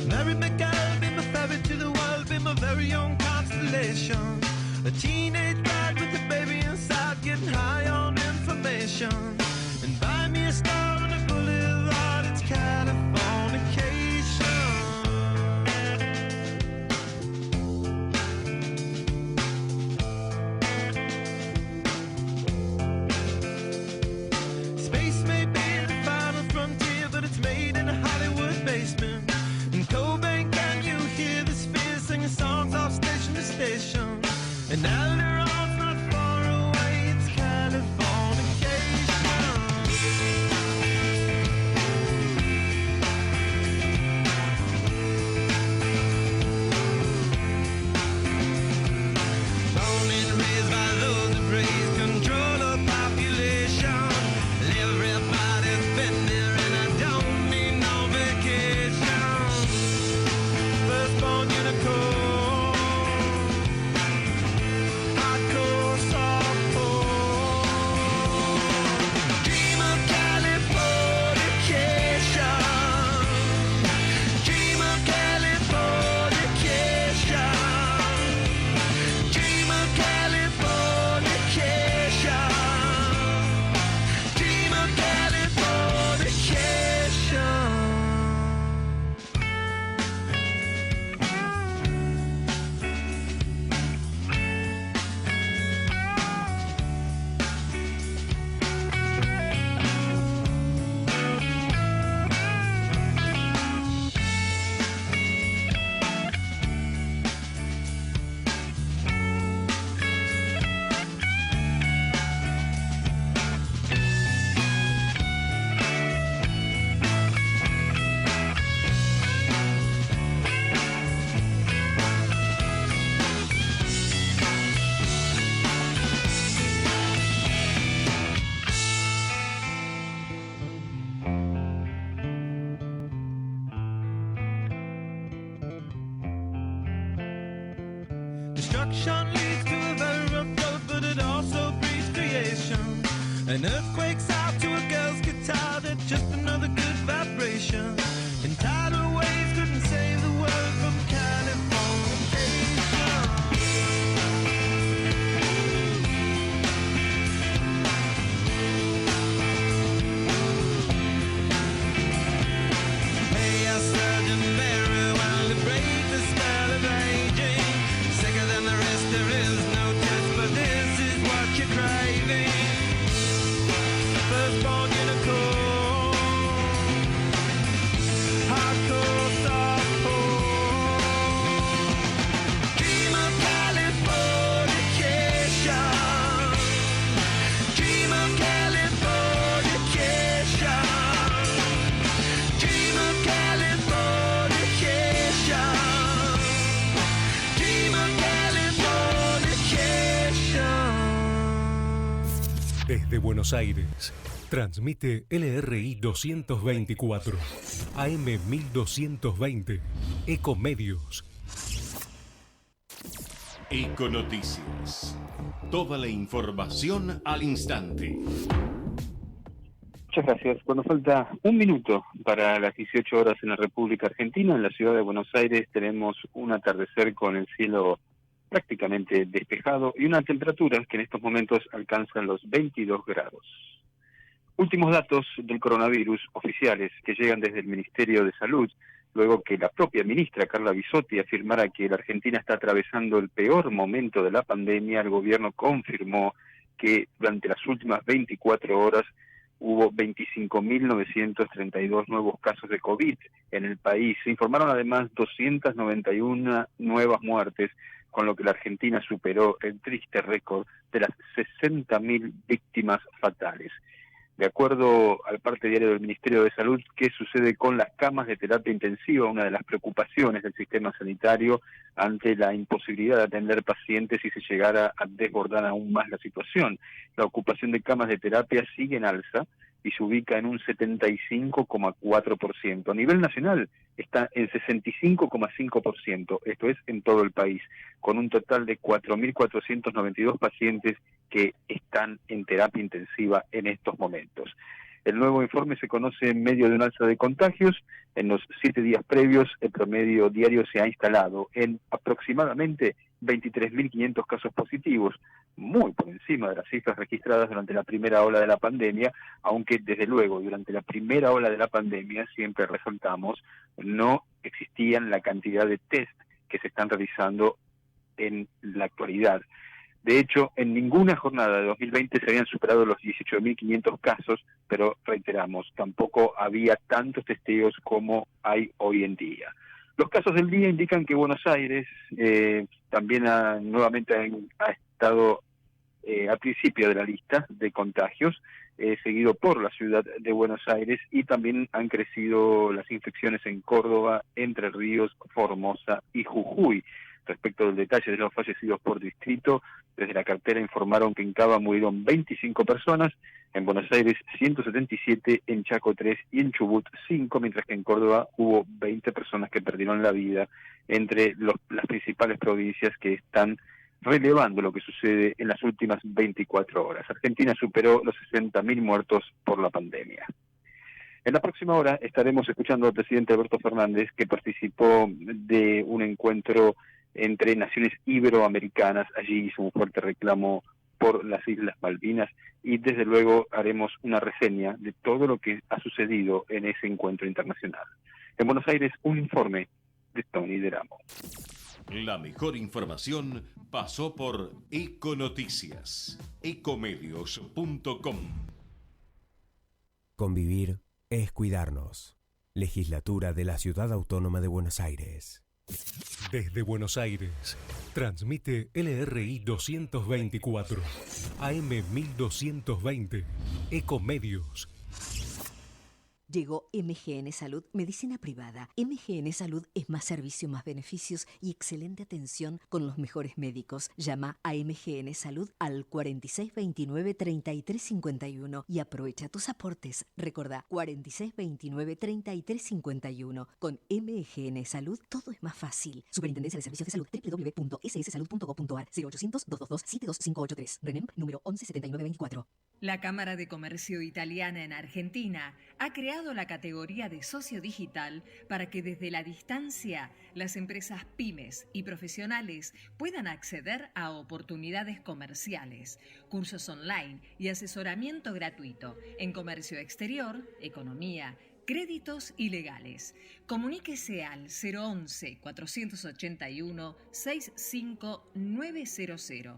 Mary McGill, be my ferry to the world, be my very own constellation. A teenage bride with a baby inside, getting high on information. And buy me a star on a boulevard, it's Californication. Space may be the final frontier, but it's made in a Hollywood basement. In Cobain, can you hear the spheres singing songs off station to station? And Alderon's not far away, it's Born and raised by those that praise control of population. Everybody's been there and I don't need no vacation. Firstborn unicorn, hardcore softcore. Dream of Californication. Dream of Californication. Dream of Californication. Dream of Californication. Destruction leads to a very rough road, but it also breeds creation. An earthquake's out to a girl's guitar, that's just another good vibration. And tidal waves couldn't save the world from Californication. Hey, a surgeon very well to break the spell of aging. Sicker than the rest, there is no test, but this is what you're craving. Firstborn unicorn, hardcore softcore. Dream of Californication. Dream of Californication. Dream of Californication. Dream of Californication. Desde Buenos Aires, transmite LRI 224, AM 1220, Ecomedios. Econoticias. Toda la información al instante. Muchas gracias. Cuando falta un minuto para las 18 horas en la República Argentina, en la ciudad de Buenos Aires, tenemos un atardecer con el cielo prácticamente despejado y una temperatura que en estos momentos alcanza los 22 grados. Últimos datos del coronavirus oficiales que llegan desde el Ministerio de Salud luego que la propia ministra Carla Bisotti afirmara que la Argentina está atravesando el peor momento de la pandemia. El gobierno confirmó que durante las últimas 24 horas hubo 25.932 nuevos casos de COVID en el país. Se informaron además 291 nuevas muertes, con lo que la Argentina superó el triste récord de las 60.000 víctimas fatales. De acuerdo al parte diario del Ministerio de Salud, ¿qué sucede con las camas de terapia intensiva? Una de las preocupaciones del sistema sanitario ante la imposibilidad de atender pacientes si se llegara a desbordar aún más la situación. La ocupación de camas de terapia sigue en alza y se ubica en un 75,4%. A nivel nacional está en 65,5%, esto es en todo el país, con un total de 4.492 pacientes que están en terapia intensiva en estos momentos. El nuevo informe se conoce en medio de un alza de contagios. En los 7 días previos, el promedio diario se ha instalado en aproximadamente 23.500 casos positivos, muy por encima de las cifras registradas durante la primera ola de la pandemia, aunque desde luego durante la primera ola de la pandemia, siempre resaltamos, no existían la cantidad de test que se están realizando en la actualidad. De hecho, en ninguna jornada de 2020 se habían superado los 18.500 casos, pero reiteramos, tampoco había tantos testeos como hay hoy en día. Los casos del día indican que Buenos Aires también nuevamente ha estado al principio de la lista de contagios, seguido por la ciudad de Buenos Aires, y también han crecido las infecciones en Córdoba, Entre Ríos, Formosa y Jujuy. Respecto del detalle de los fallecidos por distrito, desde la cartera informaron que en Cava murieron 25 personas, en Buenos Aires 177, en Chaco 3 y en Chubut 5, mientras que en Córdoba hubo 20 personas que perdieron la vida, entre las principales provincias que están relevando lo que sucede en las últimas 24 horas. Argentina superó los 60.000 muertos por la pandemia. En la próxima hora estaremos escuchando al presidente Alberto Fernández, que participó de un encuentro entre naciones iberoamericanas. Allí hizo un fuerte reclamo por las Islas Malvinas y desde luego haremos una reseña de todo lo que ha sucedido en ese encuentro internacional. En Buenos Aires, un informe de Tony Deramo. La mejor información pasó por Econoticias, ecomedios.com. Convivir es cuidarnos. Legislatura de la Ciudad Autónoma de Buenos Aires. Desde Buenos Aires, transmite LRI 224, AM 1220, Ecomedios. Llegó MGN Salud, medicina privada. MGN Salud es más servicio, más beneficios y excelente atención con los mejores médicos. Llama a MGN Salud al 4629-3351 y aprovecha tus aportes. Recordá, 4629-3351. Con MGN Salud todo es más fácil. Superintendencia de Servicios de Salud, www.sssalud.gov.ar, 0800-222-72583. RENEM número 117924. La Cámara de Comercio Italiana en Argentina ha creado la categoría de socio digital para que desde la distancia las empresas pymes y profesionales puedan acceder a oportunidades comerciales, cursos online y asesoramiento gratuito en comercio exterior, economía, créditos y legales. Comuníquese al 011-481-65900,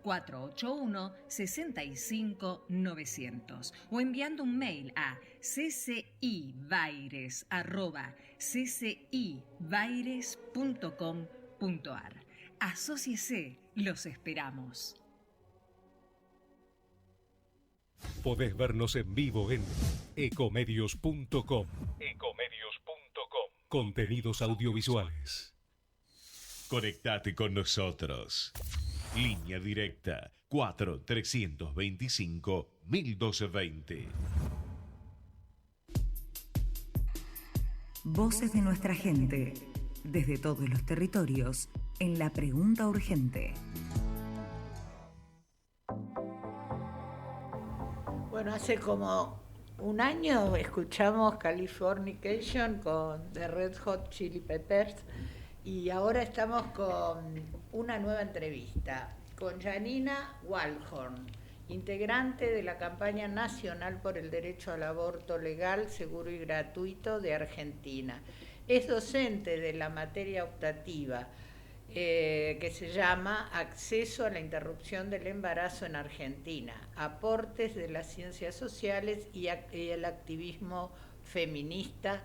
011-481-65900 o enviando un mail a ccibaires@ccibaires.com.ar. Asóciese, los esperamos. Podés vernos en vivo en ecomedios.com. Contenidos audiovisuales. Conectate con nosotros. Línea directa 4-325-1220. Voces de nuestra gente, desde todos los territorios, en la pregunta urgente. Bueno, hace como un año escuchamos Californication con The Red Hot Chili Peppers y ahora estamos con una nueva entrevista con Janina Waldhorn. integrante de la campaña nacional por el derecho al aborto legal, seguro y gratuito de Argentina. Es docente de la materia optativa que se llama Acceso a la interrupción del embarazo en Argentina, aportes de las ciencias sociales y el activismo feminista.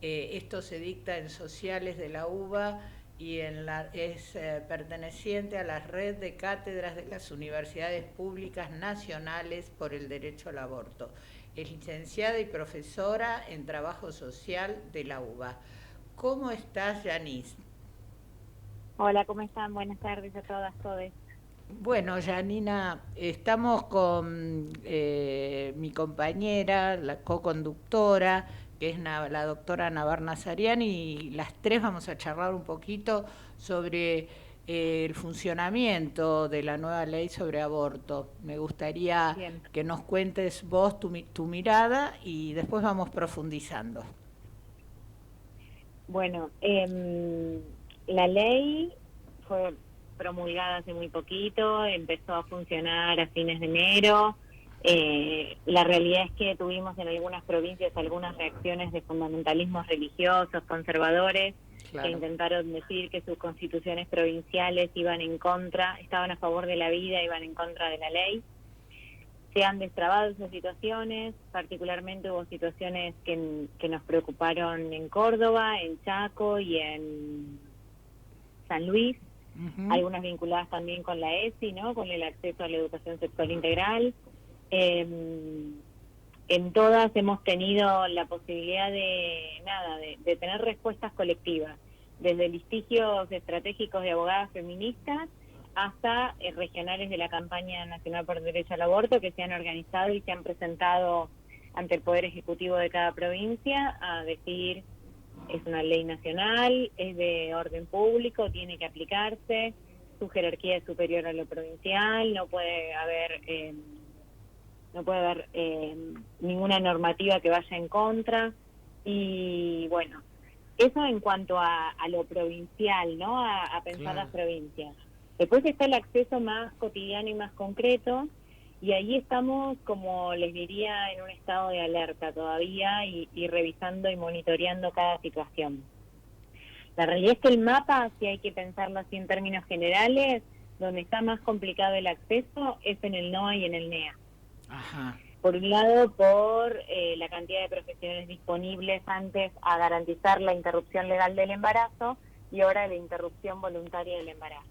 Esto se dicta en Sociales de la UBA y es perteneciente a la red de cátedras de las universidades públicas nacionales por el derecho al aborto. Es licenciada y profesora en trabajo social de la UBA. ¿Cómo estás, Yanis? Hola, ¿cómo están? Buenas tardes a todas, todes. Bueno, Janina, estamos con mi compañera, la co-conductora, que es la doctora Navar Nazarian, y las tres vamos a charlar un poquito sobre el funcionamiento de la nueva ley sobre aborto. Me gustaría que nos cuentes vos tu mirada y después vamos profundizando. Bueno, la ley fue promulgada hace muy poquito, empezó a funcionar a fines de enero. La realidad es que tuvimos en algunas provincias algunas reacciones de fundamentalismos religiosos, conservadores, que intentaron decir que sus constituciones provinciales estaban a favor de la vida, iban en contra de la ley. Se han destrabado esas situaciones, particularmente hubo situaciones que nos preocuparon en Córdoba, en Chaco y en San Luis, algunas vinculadas también con la ESI, ¿no? Con el acceso a la educación sexual integral. En todas hemos tenido la posibilidad de tener respuestas colectivas, desde litigios estratégicos de abogadas feministas hasta regionales de la campaña nacional por el derecho al aborto, que se han organizado y se han presentado ante el Poder Ejecutivo de cada provincia a decir: es una ley nacional, es de orden público, tiene que aplicarse, su jerarquía es superior a lo provincial, no puede haber ninguna normativa que vaya en contra. Y bueno, eso en cuanto a lo provincial, ¿no? A pensar las provincias. Después está el acceso más cotidiano y más concreto, y ahí estamos, como les diría, en un estado de alerta todavía y revisando y monitoreando cada situación. La realidad es que el mapa, si hay que pensarlo así en términos generales, donde está más complicado el acceso es en el NOA y en el NEA. Ajá. Por un lado, por la cantidad de profesionales disponibles antes a garantizar la interrupción legal del embarazo y ahora la interrupción voluntaria del embarazo.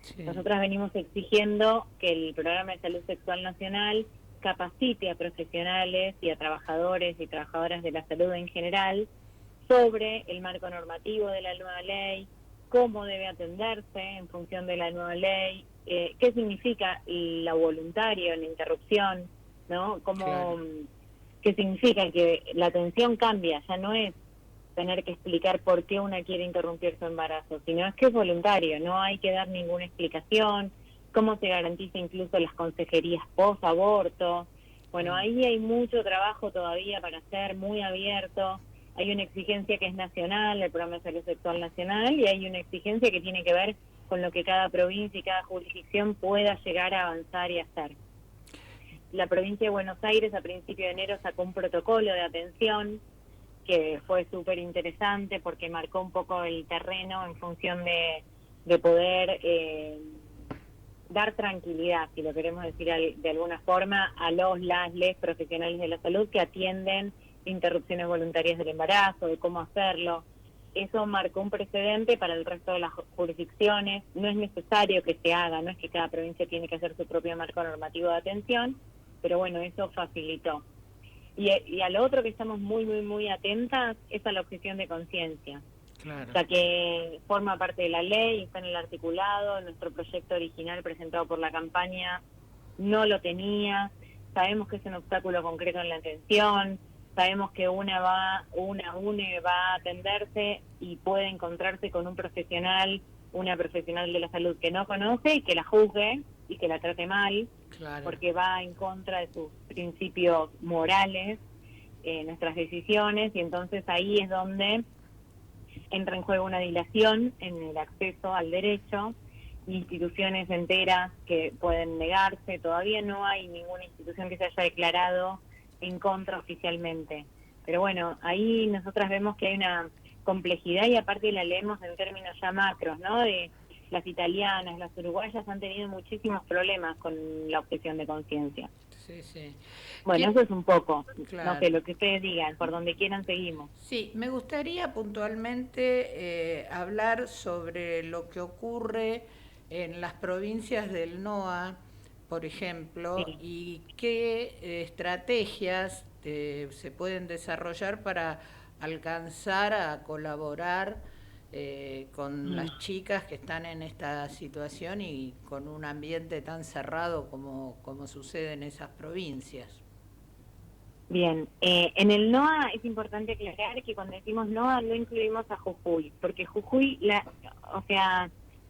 Sí. Nosotras venimos exigiendo que el Programa de Salud Sexual Nacional capacite a profesionales y a trabajadores y trabajadoras de la salud en general sobre el marco normativo de la nueva ley, cómo debe atenderse en función de la nueva ley, qué significa lo voluntario, la interrupción, ¿no? ¿Qué significa? Que la atención cambia, ya no es tener que explicar por qué una quiere interrumpir su embarazo, sino es que es voluntario, no hay que dar ninguna explicación, cómo se garantiza incluso las consejerías post-aborto. Bueno, ahí hay mucho trabajo todavía para hacer, muy abierto. Hay una exigencia que es nacional, el Programa de Salud Sexual Nacional, y hay una exigencia que tiene que ver con lo que cada provincia y cada jurisdicción pueda llegar a avanzar y hacer. La provincia de Buenos Aires a principio de enero sacó un protocolo de atención que fue súper interesante porque marcó un poco el terreno en función de poder dar tranquilidad, si lo queremos decir de alguna forma, a les profesionales de la salud que atienden interrupciones voluntarias del embarazo, de cómo hacerlo. Eso marcó un precedente para el resto de las jurisdicciones. No es necesario que se haga, no es que cada provincia tiene que hacer su propio marco normativo de atención, pero bueno, eso facilitó. Y a lo otro que estamos muy, muy, muy atentas es a la objeción de conciencia. Claro. O sea, que forma parte de la ley, está en el articulado, nuestro proyecto original presentado por la campaña no lo tenía. Sabemos que es un obstáculo concreto en la atención, sabemos que una va a atenderse y puede encontrarse con un profesional, una profesional de la salud que no conoce y que la juzgue y que la trate mal, claro, porque va en contra de sus principios morales, nuestras decisiones, y entonces ahí es donde entra en juego una dilación en el acceso al derecho, instituciones enteras que pueden negarse, todavía no hay ninguna institución que se haya declarado en contra oficialmente. Pero bueno, ahí nosotras vemos que hay una complejidad y aparte la leemos en términos ya macros, ¿no? De las italianas, las uruguayas han tenido muchísimos problemas con la objeción de conciencia. Sí, sí. Bueno, eso es un poco, Claro. no sé, lo que ustedes digan, por donde quieran seguimos. Sí, me gustaría puntualmente hablar sobre lo que ocurre en las provincias del NOA, por ejemplo, y qué estrategias se pueden desarrollar para alcanzar a colaborar con las chicas que están en esta situación y con un ambiente tan cerrado como sucede en esas provincias. Bien, en el NOA es importante aclarar que cuando decimos NOA no incluimos a Jujuy, porque Jujuy,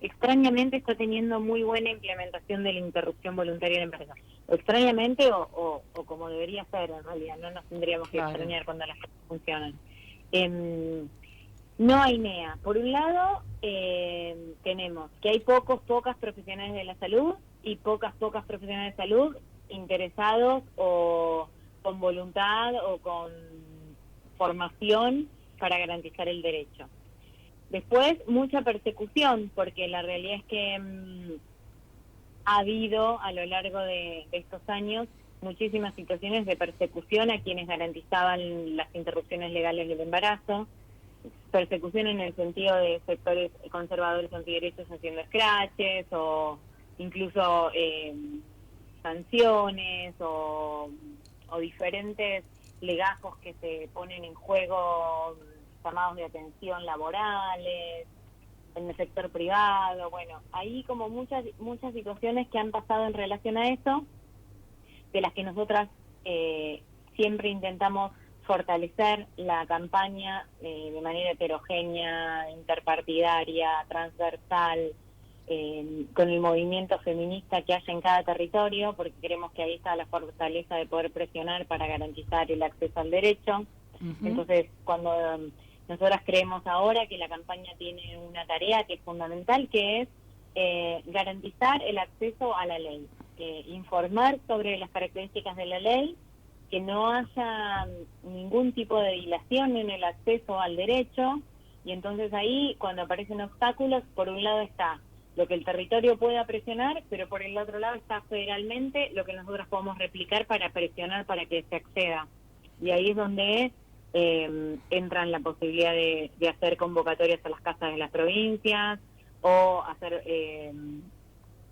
extrañamente está teniendo muy buena implementación de la interrupción voluntaria de embarazo. Extrañamente o como debería ser en realidad, no nos tendríamos que extrañar cuando las cosas funcionan. No hay NEA. Por un lado, tenemos que hay pocas profesionales de la salud y pocas profesionales de salud interesados o con voluntad o con formación para garantizar el derecho. Después, mucha persecución, porque la realidad es que ha habido a lo largo de estos años muchísimas situaciones de persecución a quienes garantizaban las interrupciones legales del embarazo, persecución en el sentido de sectores conservadores antiderechos haciendo escraches o incluso sanciones o diferentes legajos que se ponen en juego, llamados de atención laborales, en el sector privado. Bueno, hay como muchas situaciones que han pasado en relación a eso, de las que nosotras siempre intentamos fortalecer la campaña de manera heterogénea, interpartidaria, transversal, con el movimiento feminista que haya en cada territorio, porque creemos que ahí está la fortaleza de poder presionar para garantizar el acceso al derecho. Entonces, cuando nosotras creemos ahora que la campaña tiene una tarea que es fundamental, que es garantizar el acceso a la ley, informar sobre las características de la ley, que no haya ningún tipo de dilación en el acceso al derecho, y entonces ahí, cuando aparecen obstáculos, por un lado está lo que el territorio pueda presionar, pero por el otro lado está federalmente lo que nosotros podemos replicar para presionar para que se acceda. Y ahí es donde entran la posibilidad de hacer convocatorias a las casas de las provincias o hacer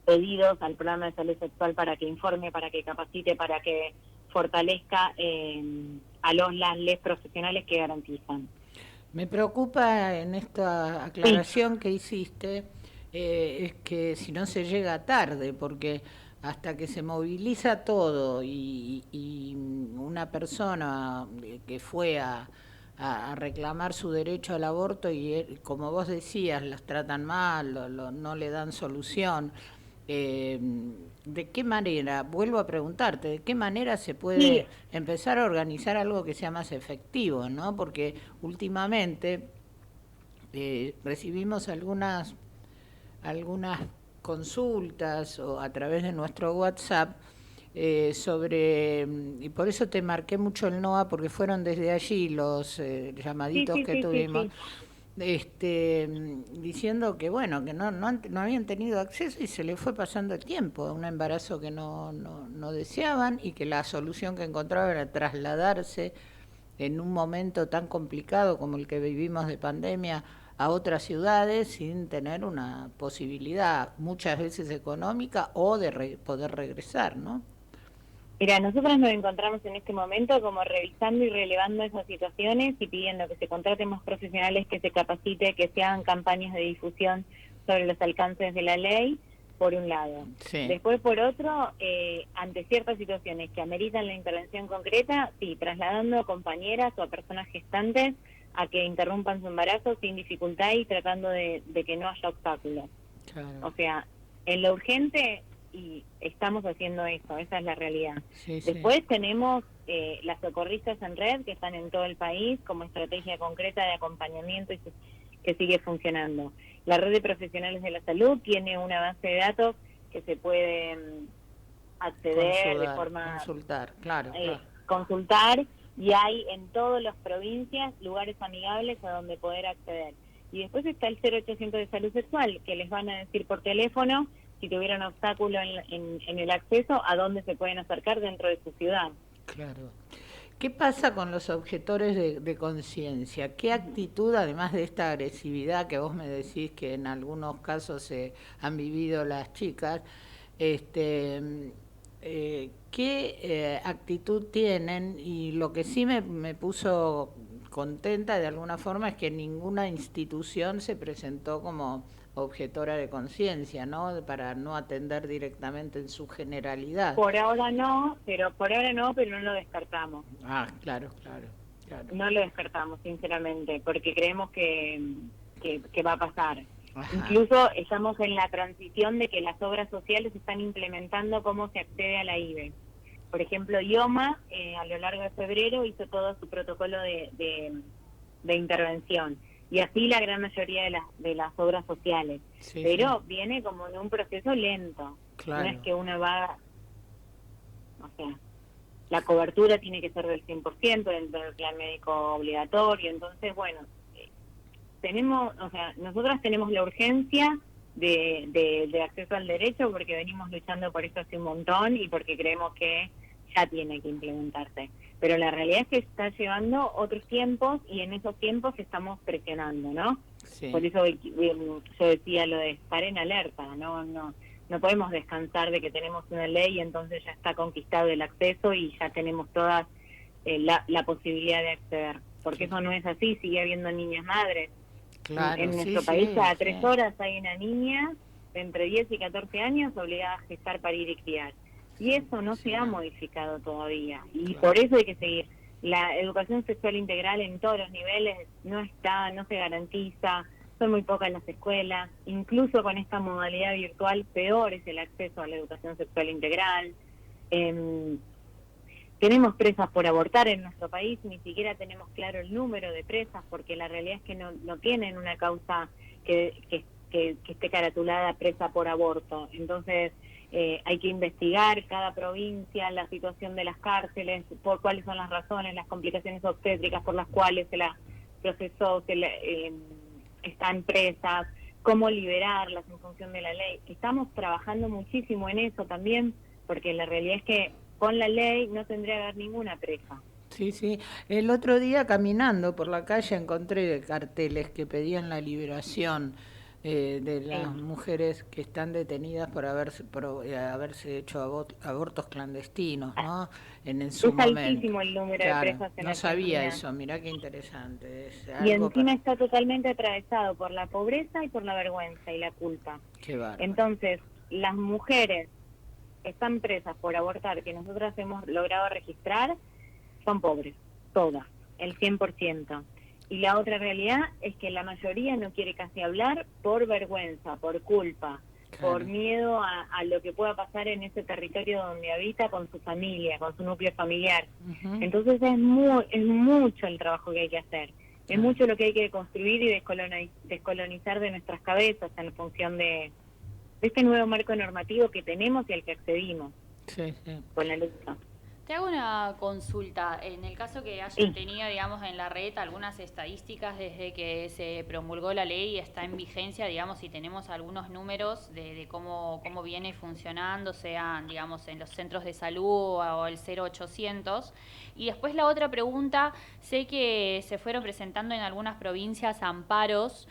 pedidos al programa de salud sexual para que informe, para que capacite, para que fortalezca a las profesionales que garantizan. Me preocupa en esta aclaración que hiciste, es que si no se llega tarde, porque hasta que se moviliza todo y una persona que fue a reclamar su derecho al aborto y como vos decías, las tratan mal, no le dan solución, ¿de qué manera, vuelvo a preguntarte, de qué manera se puede empezar a organizar algo que sea más efectivo, ¿no? Porque últimamente recibimos algunas consultas o a través de nuestro WhatsApp sobre, y por eso te marqué mucho el NOA, porque fueron desde allí los llamaditos que tuvimos. Diciendo que bueno, que no habían tenido acceso y se les fue pasando el tiempo a un embarazo que no deseaban, y que la solución que encontraban era trasladarse en un momento tan complicado como el que vivimos de pandemia a otras ciudades sin tener una posibilidad muchas veces económica o de poder regresar, ¿no? Mira, nosotros nos encontramos en este momento como revisando y relevando esas situaciones y pidiendo que se contraten más profesionales, que se capacite, que se hagan campañas de difusión sobre los alcances de la ley, por un lado. Sí. Después, por otro, ante ciertas situaciones que ameritan la intervención concreta, sí, trasladando a compañeras o a personas gestantes a que interrumpan su embarazo sin dificultad y tratando de que no haya obstáculos. Claro. O sea, en lo urgente, y estamos haciendo eso, esa es la realidad. Después tenemos las socorristas en red que están en todo el país como estrategia concreta de acompañamiento que sigue funcionando. La red de profesionales de la salud tiene una base de datos que se puede acceder de forma... Consultar, claro. Consultar, y hay en todas las provincias lugares amigables a donde poder acceder. Y después está el 0800 de salud sexual, que les van a decir por teléfono, si tuvieran obstáculo en el acceso, a dónde se pueden acercar dentro de su ciudad. Claro. ¿Qué pasa con los objetores de conciencia? ¿Qué actitud, además de esta agresividad que vos me decís que en algunos casos se han vivido las chicas, qué actitud tienen? Y lo que sí me puso contenta de alguna forma es que ninguna institución se presentó como objetora de conciencia, ¿no? Para no atender directamente en su generalidad. Por ahora no, pero no lo descartamos. Ah, claro. No lo descartamos, sinceramente, porque creemos que va a pasar. Ajá. Incluso estamos en la transición de que las obras sociales están implementando cómo se accede a la IVE. Por ejemplo, IOMA, a lo largo de febrero, hizo todo su protocolo de intervención. Y así la gran mayoría de las obras sociales. Sí, pero viene como en un proceso lento. Claro. No es que uno va... O sea, la cobertura tiene que ser del 100% dentro del plan médico obligatorio. Entonces, bueno, nosotras tenemos la urgencia de acceso al derecho porque venimos luchando por esto hace un montón y porque creemos que ya tiene que implementarse. Pero la realidad es que está llevando otros tiempos y en esos tiempos estamos presionando, ¿no? Sí. Por eso yo decía lo de estar en alerta, no podemos descansar de que tenemos una ley y entonces ya está conquistado el acceso y ya tenemos todas la posibilidad de acceder. Porque eso no es así, sigue habiendo niñas madres. Claro, en nuestro país cada 3 horas hay una niña de entre 10 y 14 años obligada a gestar, parir y criar. Y eso no se ha modificado todavía. Y por eso hay que seguir. La educación sexual integral en todos los niveles no se garantiza, son muy pocas las escuelas. Incluso con esta modalidad virtual, peor es el acceso a la educación sexual integral. Tenemos presas por abortar en nuestro país, ni siquiera tenemos claro el número de presas, porque la realidad es que no tienen una causa que esté caratulada presa por aborto. Entonces, hay que investigar cada provincia, la situación de las cárceles, por cuáles son las razones, las complicaciones obstétricas por las cuales se las procesó, están presas, cómo liberarlas en función de la ley. Estamos trabajando muchísimo en eso también, porque la realidad es que con la ley no tendría que haber ninguna presa. Sí. El otro día caminando por la calle encontré carteles que pedían la liberación de las mujeres que están detenidas por haberse hecho abortos clandestinos, ¿no? En su momento. Es altísimo el número de presas en no sabía eso, mirá qué interesante. Y encima está totalmente atravesado por la pobreza y por la vergüenza y la culpa. Qué bárbaro. Entonces, las mujeres que están presas por abortar, que nosotras hemos logrado registrar, son pobres, todas, el 100%. Y la otra realidad es que la mayoría no quiere casi hablar por vergüenza, por culpa, por miedo a lo que pueda pasar en ese territorio donde habita con su familia, con su núcleo familiar. Entonces es mucho el trabajo que hay que hacer. Es mucho lo que hay que construir y descolonizar de nuestras cabezas en función de este nuevo marco normativo que tenemos y al que accedimos con la lucha. Te hago una consulta. En el caso que hayan tenido, digamos, en la red algunas estadísticas desde que se promulgó la ley y está en vigencia, digamos, si tenemos algunos números de cómo viene funcionando, sean, digamos, en los centros de salud o el 0800. Y después la otra pregunta, sé que se fueron presentando en algunas provincias amparos,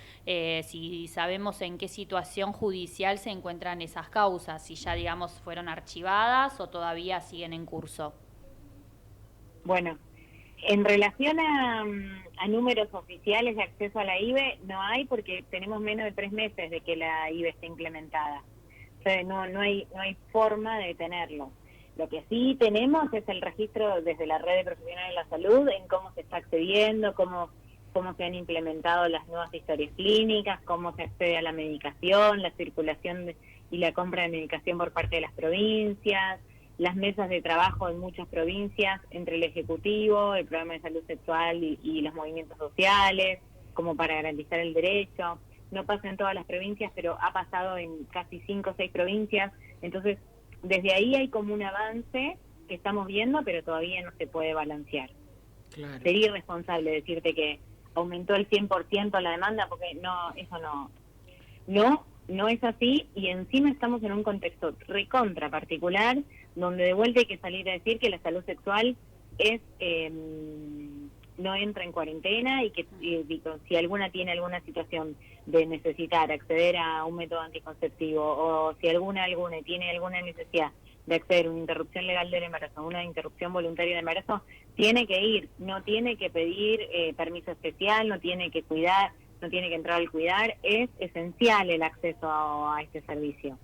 si sabemos en qué situación judicial se encuentran esas causas, si ya, digamos, fueron archivadas o todavía siguen en curso. Bueno, en relación a números oficiales de acceso a la IVE, no hay porque tenemos menos de 3 meses de que la IVE esté implementada. O sea, no hay forma de tenerlo. Lo que sí tenemos es el registro desde la red de profesionales de la salud en cómo se está accediendo, cómo se han implementado las nuevas historias clínicas, cómo se accede a la medicación, la circulación y la compra de medicación por parte de las provincias, las mesas de trabajo en muchas provincias entre el Ejecutivo, el Programa de Salud Sexual y los movimientos sociales. como para garantizar el derecho. No pasa en todas las provincias, pero ha pasado en casi 5 o 6 provincias. Entonces, desde ahí hay como un avance que estamos viendo, pero todavía no se puede balancear. Claro. Sería irresponsable decirte que aumentó el 100% la demanda, porque no, eso no es así, y encima estamos en un contexto recontra particular, donde de vuelta hay que salir a decir que la salud sexual es no entra en cuarentena, y que si alguna tiene alguna situación de necesitar acceder a un método anticonceptivo, o si alguna tiene alguna necesidad de acceder a una interrupción legal del embarazo, una interrupción voluntaria del embarazo, tiene que ir, no tiene que pedir permiso especial, no tiene que cuidar, no tiene que entrar al cuidar. Es esencial el acceso a este servicio.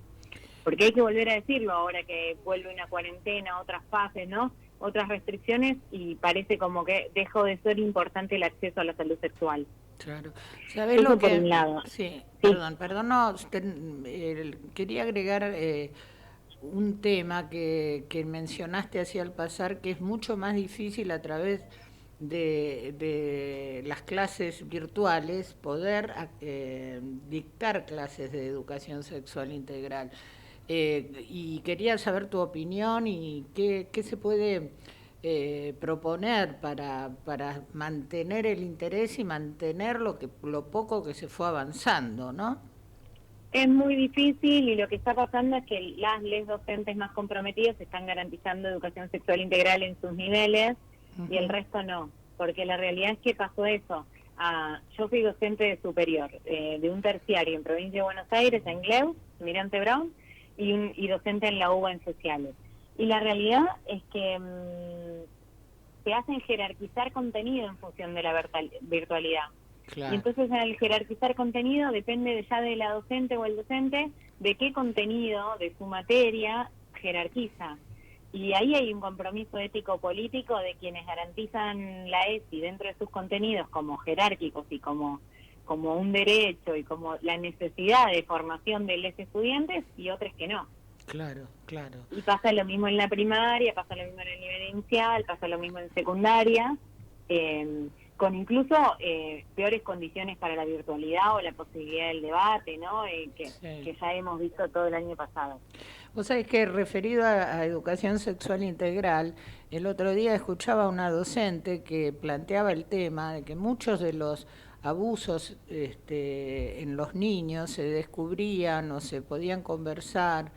Porque hay que volver a decirlo ahora que vuelve una cuarentena, otras fases, ¿no? Otras restricciones, y parece como que dejó de ser importante el acceso a la salud sexual. Claro. ¿Sabés Eso lo que...? por un lado. Sí, perdón, no, quería agregar un tema que mencionaste así al pasar, que es mucho más difícil a través de las clases virtuales poder dictar clases de educación sexual integral. Y quería saber tu opinión y qué se puede proponer para mantener el interés y mantener lo poco que se fue avanzando, ¿no? Es muy difícil, y lo que está pasando es que les docentes más comprometidos están garantizando educación sexual integral en sus niveles, y el resto no, porque la realidad es que pasó eso. Yo soy docente de superior, de un terciario en Provincia de Buenos Aires, en Gleus, Mirante Brown, y docente en la UBA en sociales. Y la realidad es que se hacen jerarquizar contenido en función de la virtualidad. Claro. Y entonces, al jerarquizar contenido, depende ya de la docente o el docente de qué contenido de su materia jerarquiza. Y ahí hay un compromiso ético-político de quienes garantizan la ESI dentro de sus contenidos como jerárquicos y como un derecho y como la necesidad de formación de los estudiantes, y otros que no. Claro, claro. Y pasa lo mismo en la primaria, pasa lo mismo en el nivel inicial, pasa lo mismo en secundaria, con incluso peores condiciones para la virtualidad o la posibilidad del debate, ¿no? Que ya hemos visto todo el año pasado. Vos sabés que, referido a educación sexual integral, el otro día escuchaba a una docente que planteaba el tema de que muchos de los abusos en los niños se descubrían o se podían conversar,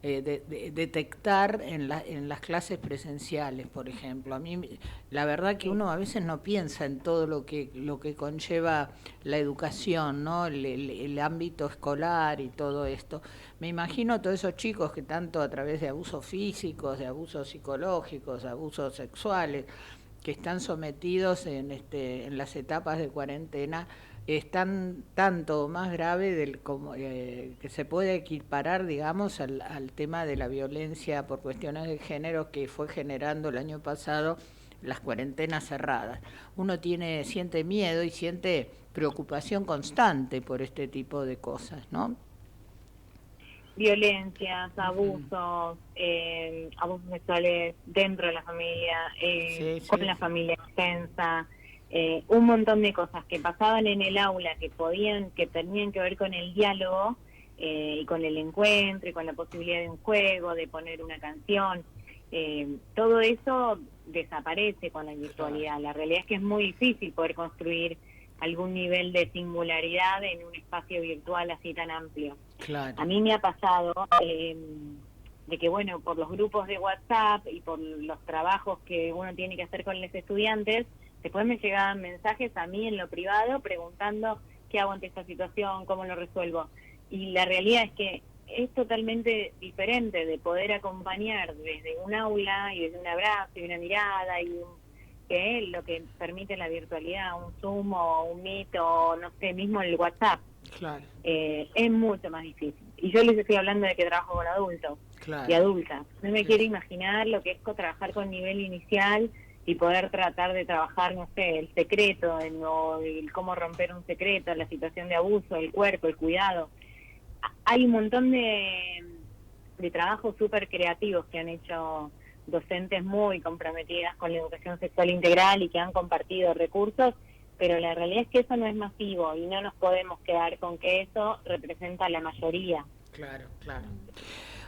detectar en las clases presenciales, por ejemplo. A mí, la verdad que uno a veces no piensa en todo lo que conlleva la educación, ¿no? El ámbito escolar y todo esto. Me imagino todos esos chicos que tanto a través de abusos físicos, de abusos psicológicos, de abusos sexuales, que están sometidos en las etapas de cuarentena, están tanto más grave que se puede equiparar, digamos, al tema de la violencia por cuestiones de género que fue generando el año pasado las cuarentenas cerradas. Uno siente miedo y siente preocupación constante por este tipo de cosas, ¿no? Violencias, abusos, abusos sexuales dentro de la familia, con la familia extensa, un montón de cosas que pasaban en el aula que tenían que ver con el diálogo y con el encuentro y con la posibilidad de un juego, de poner una canción. Todo eso desaparece con la virtualidad. La realidad es que es muy difícil poder construir algún nivel de singularidad en un espacio virtual así tan amplio. Claro. A mí me ha pasado de que, bueno, por los grupos de WhatsApp y por los trabajos que uno tiene que hacer con los estudiantes, después me llegaban mensajes a mí en lo privado preguntando qué hago ante esta situación, cómo lo resuelvo. Y la realidad es que es totalmente diferente de poder acompañar desde un aula y desde un abrazo y una mirada y que es lo que permite la virtualidad, un Zoom o un Meet o no sé, mismo el WhatsApp. Claro. Es mucho más difícil. Y yo les estoy hablando de que trabajo con adultos y adultas. No me quiero imaginar lo que es trabajar con nivel inicial y poder tratar de trabajar, no sé, el secreto, el cómo romper un secreto, la situación de abuso, el cuerpo, el cuidado. Hay un montón de trabajos súper creativos que han hecho docentes muy comprometidas con la educación sexual integral y que han compartido recursos pero la realidad es que eso no es masivo y no nos podemos quedar con que eso representa a la mayoría. Claro.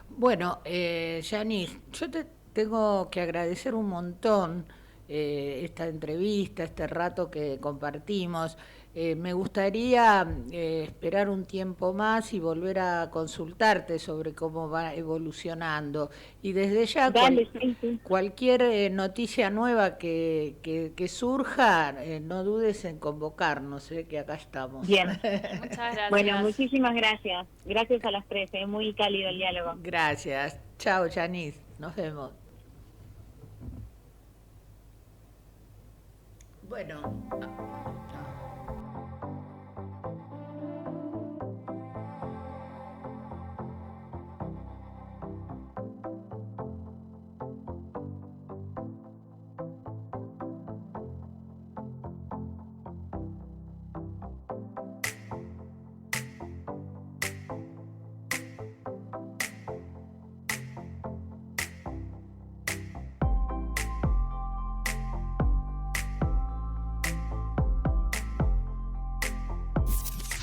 Bueno, Yanis, yo te tengo que agradecer un montón esta entrevista, este rato que compartimos. Me gustaría esperar un tiempo más y volver a consultarte sobre cómo va evolucionando. Y desde ya, cualquier noticia nueva que surja, no dudes en convocarnos, que acá estamos. Bien. Muchas gracias. Bueno, muchísimas gracias. Gracias a las tres, es muy cálido el diálogo. Gracias. Chao, Yanis. Nos vemos. Bueno.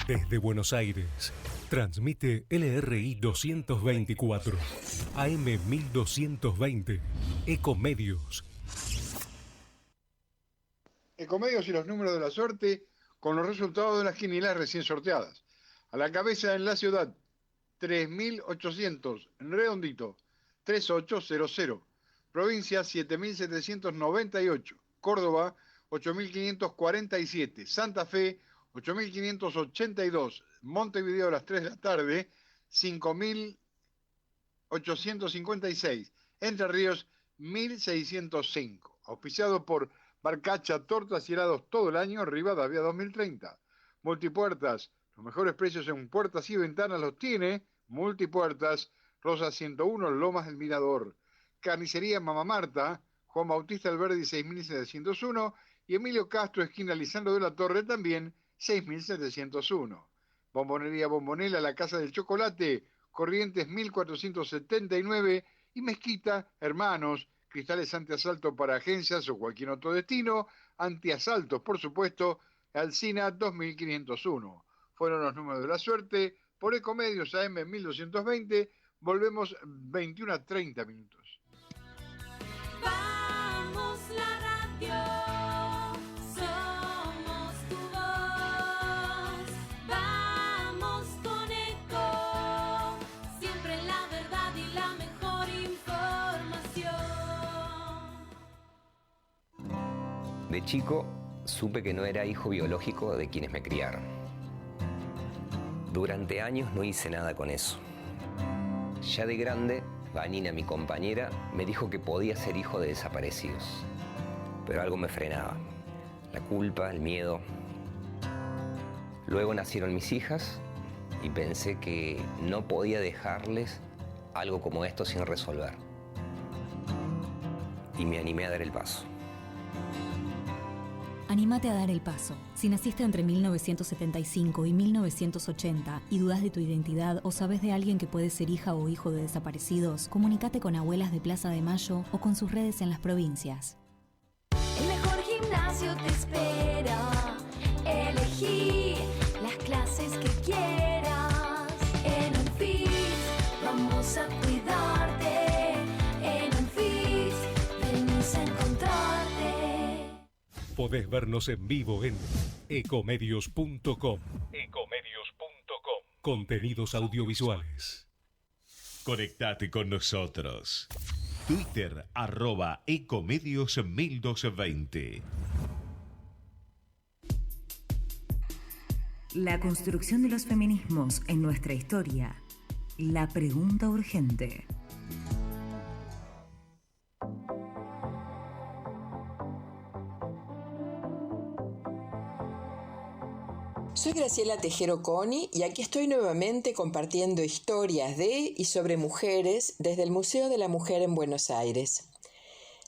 Desde Buenos Aires, transmite LRI 224, AM 1220, Ecomedios. Ecomedios y los números de la suerte con los resultados de las quinielas recién sorteadas. A la cabeza en la ciudad, 3.800, en redondito, 3800. Provincia, 7.798. Córdoba, 8.547. Santa Fe, 8.582, Montevideo a las 3 de la tarde, 5.856, Entre Ríos, 1.605, auspiciado por Barcacha, tortas y helados todo el año, Rivadavia 2030. Multipuertas, los mejores precios en puertas y ventanas los tiene Multipuertas, Rosa 101, Lomas del Mirador. Carnicería Mamá Marta, Juan Bautista Alberdi 6.701 y Emilio Castro, esquina Lisandro de la Torre, también 6.701. Bombonería Bombonela, la Casa del Chocolate, Corrientes 1479 y Mezquita, Hermanos, cristales antiasalto para agencias o cualquier otro destino, antiasaltos, por supuesto, Alsina 2501. Fueron los números de la suerte, por Ecomedios AM 1220, volvemos 21 a 30 minutos. Vamos la radio. De chico, supe que no era hijo biológico de quienes me criaron. Durante años no hice nada con eso. Ya de grande, Vanina, mi compañera, me dijo que podía ser hijo de desaparecidos. Pero algo me frenaba. La culpa, el miedo. Luego nacieron mis hijas y pensé que no podía dejarles algo como esto sin resolver. Y me animé a dar el paso. Anímate a dar el paso. Si naciste entre 1975 y 1980 y dudas de tu identidad o sabes de alguien que puede ser hija o hijo de desaparecidos, comunícate con Abuelas de Plaza de Mayo o con sus redes en las provincias. El mejor gimnasio te espera. Elegí las clases que quieras. En Unfit vamos a cuidarte. En Unfit venimos a encontrarte. Podés vernos en vivo en ecomedios.com. Contenidos audiovisuales. Conectate con nosotros. Twitter @ecomedios1220. La construcción de los feminismos en nuestra historia. La pregunta urgente. Soy Graciela Tejero Coni y aquí estoy nuevamente compartiendo historias de y sobre mujeres desde el Museo de la Mujer en Buenos Aires.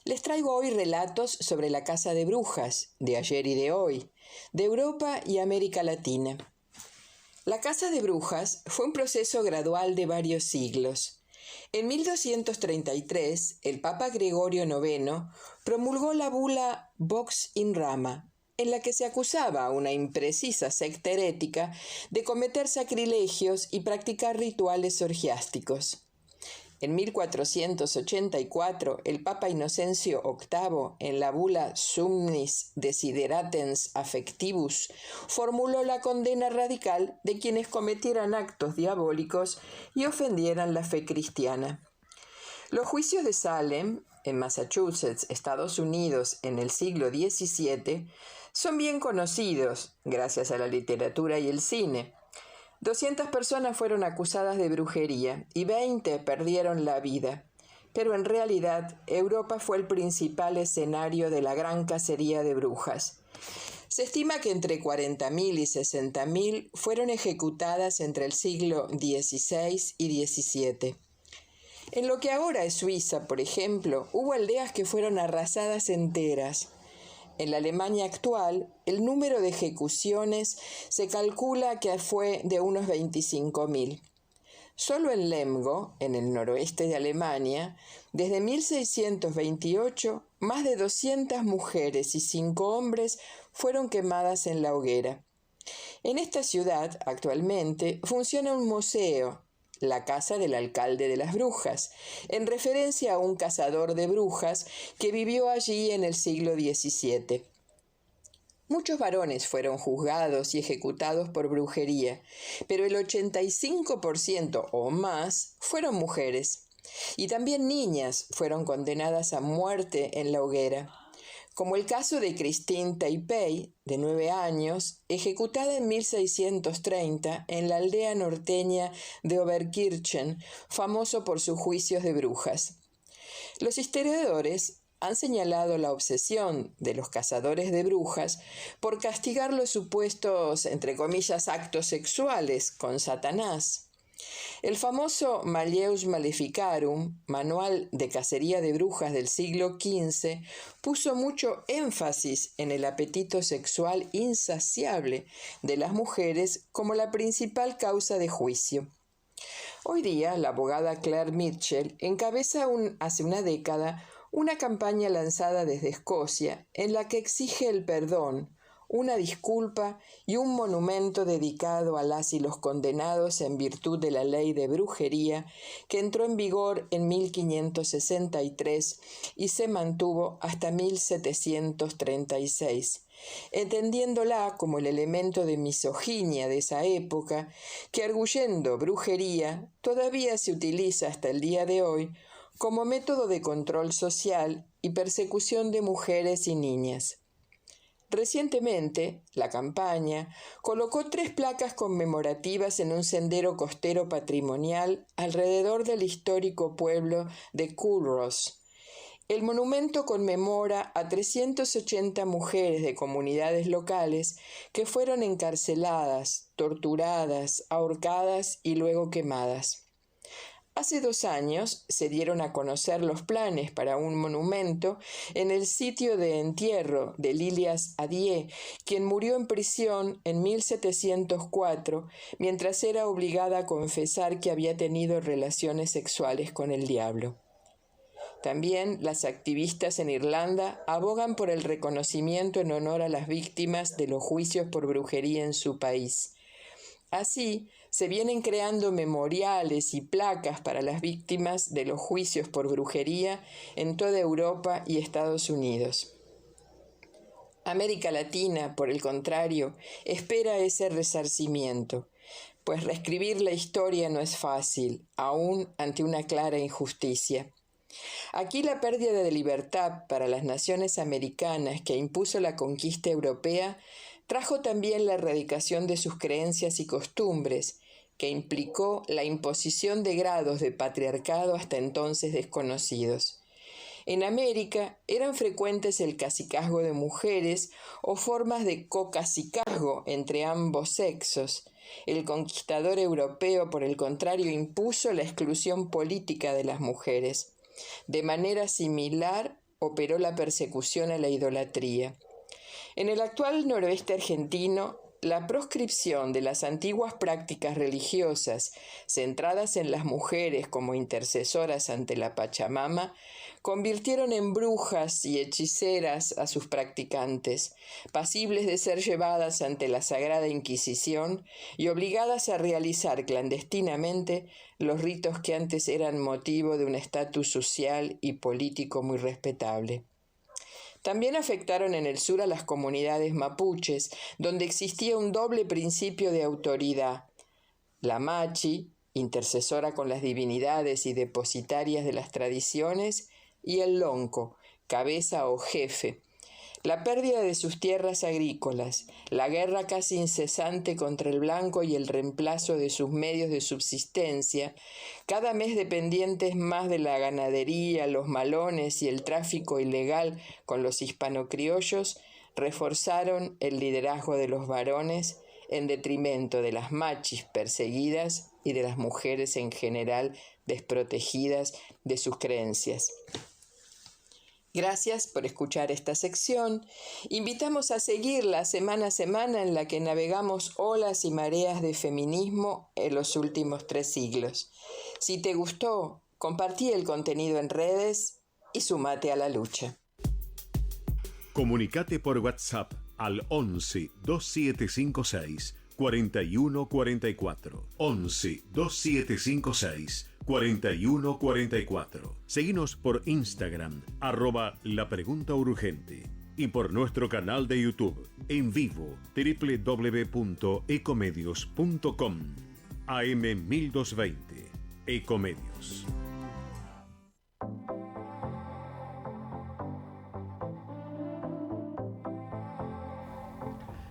Les traigo hoy relatos sobre la Casa de Brujas, de ayer y de hoy, de Europa y América Latina. La Casa de Brujas fue un proceso gradual de varios siglos. En 1233, el Papa Gregorio IX promulgó la bula Vox in Rama, en la que se acusaba a una imprecisa secta herética de cometer sacrilegios y practicar rituales orgiásticos. En 1484, el Papa Inocencio VIII, en la bula Summis Desideratens Affectivus, formuló la condena radical de quienes cometieran actos diabólicos y ofendieran la fe cristiana. Los juicios de Salem, en Massachusetts, Estados Unidos, en el siglo XVII, son bien conocidos gracias a la literatura y el cine. 200 personas fueron acusadas de brujería y 20 perdieron la vida. Pero en realidad, Europa fue el principal escenario de la gran cacería de brujas. Se estima que entre 40.000 y 60.000 fueron ejecutadas entre el siglo XVI y XVII. En lo que ahora es Suiza, por ejemplo, hubo aldeas que fueron arrasadas enteras. En la Alemania actual, el número de ejecuciones se calcula que fue de unos 25.000. Solo en Lemgo, en el noroeste de Alemania, desde 1628, más de 200 mujeres y 5 hombres fueron quemadas en la hoguera. En esta ciudad, actualmente, funciona un museo, la casa del alcalde de las brujas, en referencia a un cazador de brujas que vivió allí en el siglo XVII. Muchos varones fueron juzgados y ejecutados por brujería, pero el 85% o más fueron mujeres. Y también niñas fueron condenadas a muerte en la hoguera, como el caso de Christine Taipei, de 9 años, ejecutada en 1630 en la aldea norteña de Oberkirchen, famoso por sus juicios de brujas. Los historiadores han señalado la obsesión de los cazadores de brujas por castigar los supuestos, entre comillas, actos sexuales con Satanás. El famoso Malleus Maleficarum, manual de cacería de brujas del siglo XV, puso mucho énfasis en el apetito sexual insaciable de las mujeres como la principal causa de juicio. Hoy día, la abogada Claire Mitchell encabeza hace una década una campaña lanzada desde Escocia en la que exige el perdón, una disculpa y un monumento dedicado a las y los condenados en virtud de la ley de brujería que entró en vigor en 1563 y se mantuvo hasta 1736, entendiéndola como el elemento de misoginia de esa época que, arguyendo brujería, todavía se utiliza hasta el día de hoy como método de control social y persecución de mujeres y niñas. Recientemente, la campaña colocó 3 placas conmemorativas en un sendero costero patrimonial alrededor del histórico pueblo de Culross. El monumento conmemora a 380 mujeres de comunidades locales que fueron encarceladas, torturadas, ahorcadas y luego quemadas. Hace 2 años se dieron a conocer los planes para un monumento en el sitio de entierro de Lilias Adier, quien murió en prisión en 1704 mientras era obligada a confesar que había tenido relaciones sexuales con el diablo. También las activistas en Irlanda abogan por el reconocimiento en honor a las víctimas de los juicios por brujería en su país. Así, se vienen creando memoriales y placas para las víctimas de los juicios por brujería en toda Europa y Estados Unidos. América Latina, por el contrario, espera ese resarcimiento, pues reescribir la historia no es fácil, aún ante una clara injusticia. Aquí la pérdida de libertad para las naciones americanas que impuso la conquista europea trajo también la erradicación de sus creencias y costumbres, que implicó la imposición de grados de patriarcado hasta entonces desconocidos. En América eran frecuentes el cacicazgo de mujeres o formas de cocacicazgo entre ambos sexos. El conquistador europeo, por el contrario, impuso la exclusión política de las mujeres. De manera similar, operó la persecución a la idolatría. En el actual noroeste argentino, la proscripción de las antiguas prácticas religiosas centradas en las mujeres como intercesoras ante la Pachamama convirtieron en brujas y hechiceras a sus practicantes, pasibles de ser llevadas ante la Sagrada Inquisición y obligadas a realizar clandestinamente los ritos que antes eran motivo de un estatus social y político muy respetable. También afectaron en el sur a las comunidades mapuches, donde existía un doble principio de autoridad: la machi, intercesora con las divinidades y depositarias de las tradiciones, y el lonco, cabeza o jefe. La pérdida de sus tierras agrícolas, la guerra casi incesante contra el blanco y el reemplazo de sus medios de subsistencia, cada mes dependientes más de la ganadería, los malones y el tráfico ilegal con los hispanocriollos, reforzaron el liderazgo de los varones en detrimento de las machis perseguidas y de las mujeres en general desprotegidas de sus creencias. Gracias por escuchar esta sección. Invitamos a seguirla semana a semana, en la que navegamos olas y mareas de feminismo en los últimos 3 siglos. Si te gustó, compartí el contenido en redes y sumate a la lucha. Comunicate por WhatsApp al 11 2756 4144. 11 2756 4144. Seguinos por Instagram, @lapreguntaurgente. Y por nuestro canal de YouTube, en vivo, www.ecomedios.com. AM 1220. Ecomedios.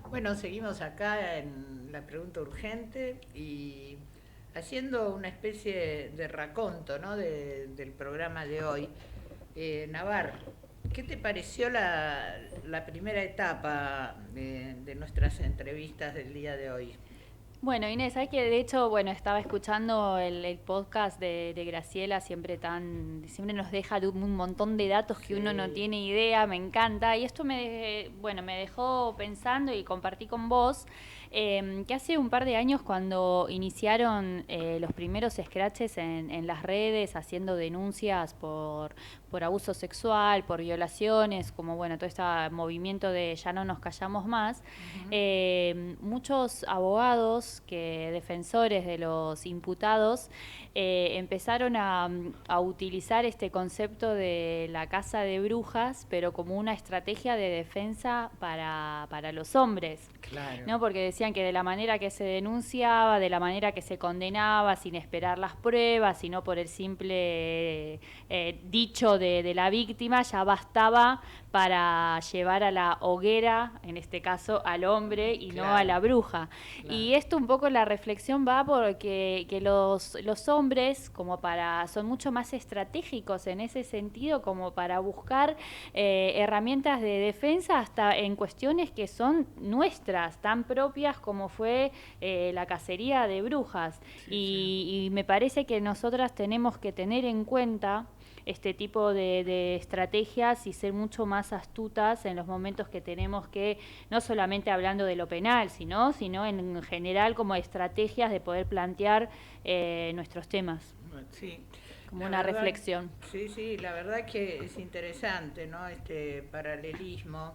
Bueno, seguimos acá en la pregunta urgente y haciendo una especie de raconto, ¿no?, del programa de hoy. Navar, ¿qué te pareció la primera etapa de nuestras entrevistas del día de hoy? Bueno, Inés, sabes que de hecho, estaba escuchando el podcast de Graciela, siempre nos deja un montón de datos que uno no tiene idea, me encanta, y esto me dejó pensando y compartí con vos que hace un par de años, cuando iniciaron los primeros scratches en las redes, haciendo denuncias por abuso sexual, por violaciones, como todo este movimiento de Ya no nos callamos más, muchos abogados, defensores de los imputados, empezaron a utilizar este concepto de la casa de brujas, pero como una estrategia de defensa para los hombres. Claro. ¿No? Porque decían que de la manera que se denunciaba, de la manera que se condenaba, sin esperar las pruebas, sino por el simple dicho de la víctima, ya bastaba para llevar a la hoguera, en este caso al hombre y no a la bruja. Claro. Y esto un poco la reflexión va porque que los hombres son mucho más estratégicos en ese sentido, como para buscar herramientas de defensa hasta en cuestiones que son nuestras, tan propias como fue la cacería de brujas. Y me parece que nosotras tenemos que tener en cuenta este tipo de estrategias y ser mucho más astutas en los momentos que tenemos que, no solamente hablando de lo penal, sino en general como estrategias de poder plantear nuestros temas. Sí. Como una reflexión. Sí, la verdad que es interesante, ¿no?, este paralelismo.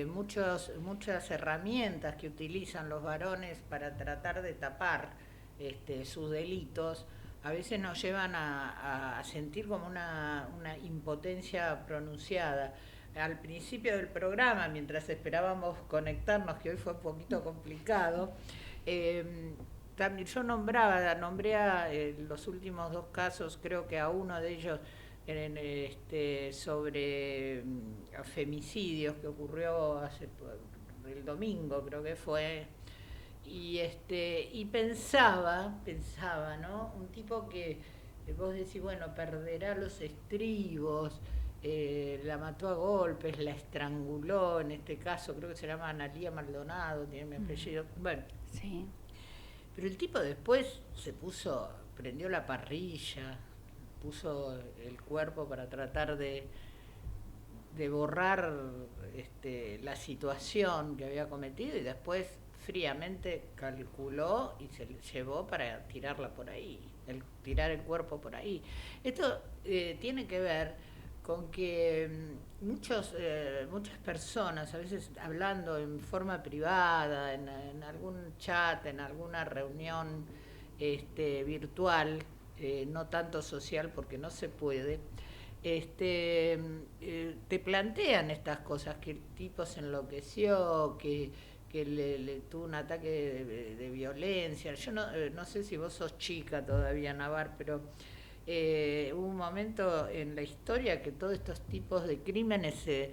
Muchas herramientas que utilizan los varones para tratar de tapar sus delitos a veces nos llevan a sentir como una impotencia pronunciada. Al principio del programa, mientras esperábamos conectarnos, que hoy fue un poquito complicado, también yo nombré a los últimos 2 casos, creo que a uno de ellos sobre femicidios que ocurrió el domingo, creo que fue. Y pensaba, ¿no?, un tipo que vos decís, perderá los estribos, la mató a golpes, la estranguló, en este caso creo que se llama Analía Maldonado, tiene mi apellido, Sí. Pero el tipo después prendió la parrilla, puso el cuerpo para tratar de borrar la situación que había cometido, y después fríamente calculó y se llevó para tirarla por ahí, tirar el cuerpo por ahí. Esto tiene que ver muchas personas, a veces hablando en forma privada, en algún chat, en alguna reunión virtual, no tanto social porque no se puede, te plantean estas cosas, que el tipo se enloqueció, que le tuvo un ataque de violencia. Yo no sé si vos sos chica todavía, Navar, pero hubo un momento en la historia que todos estos tipos de crímenes se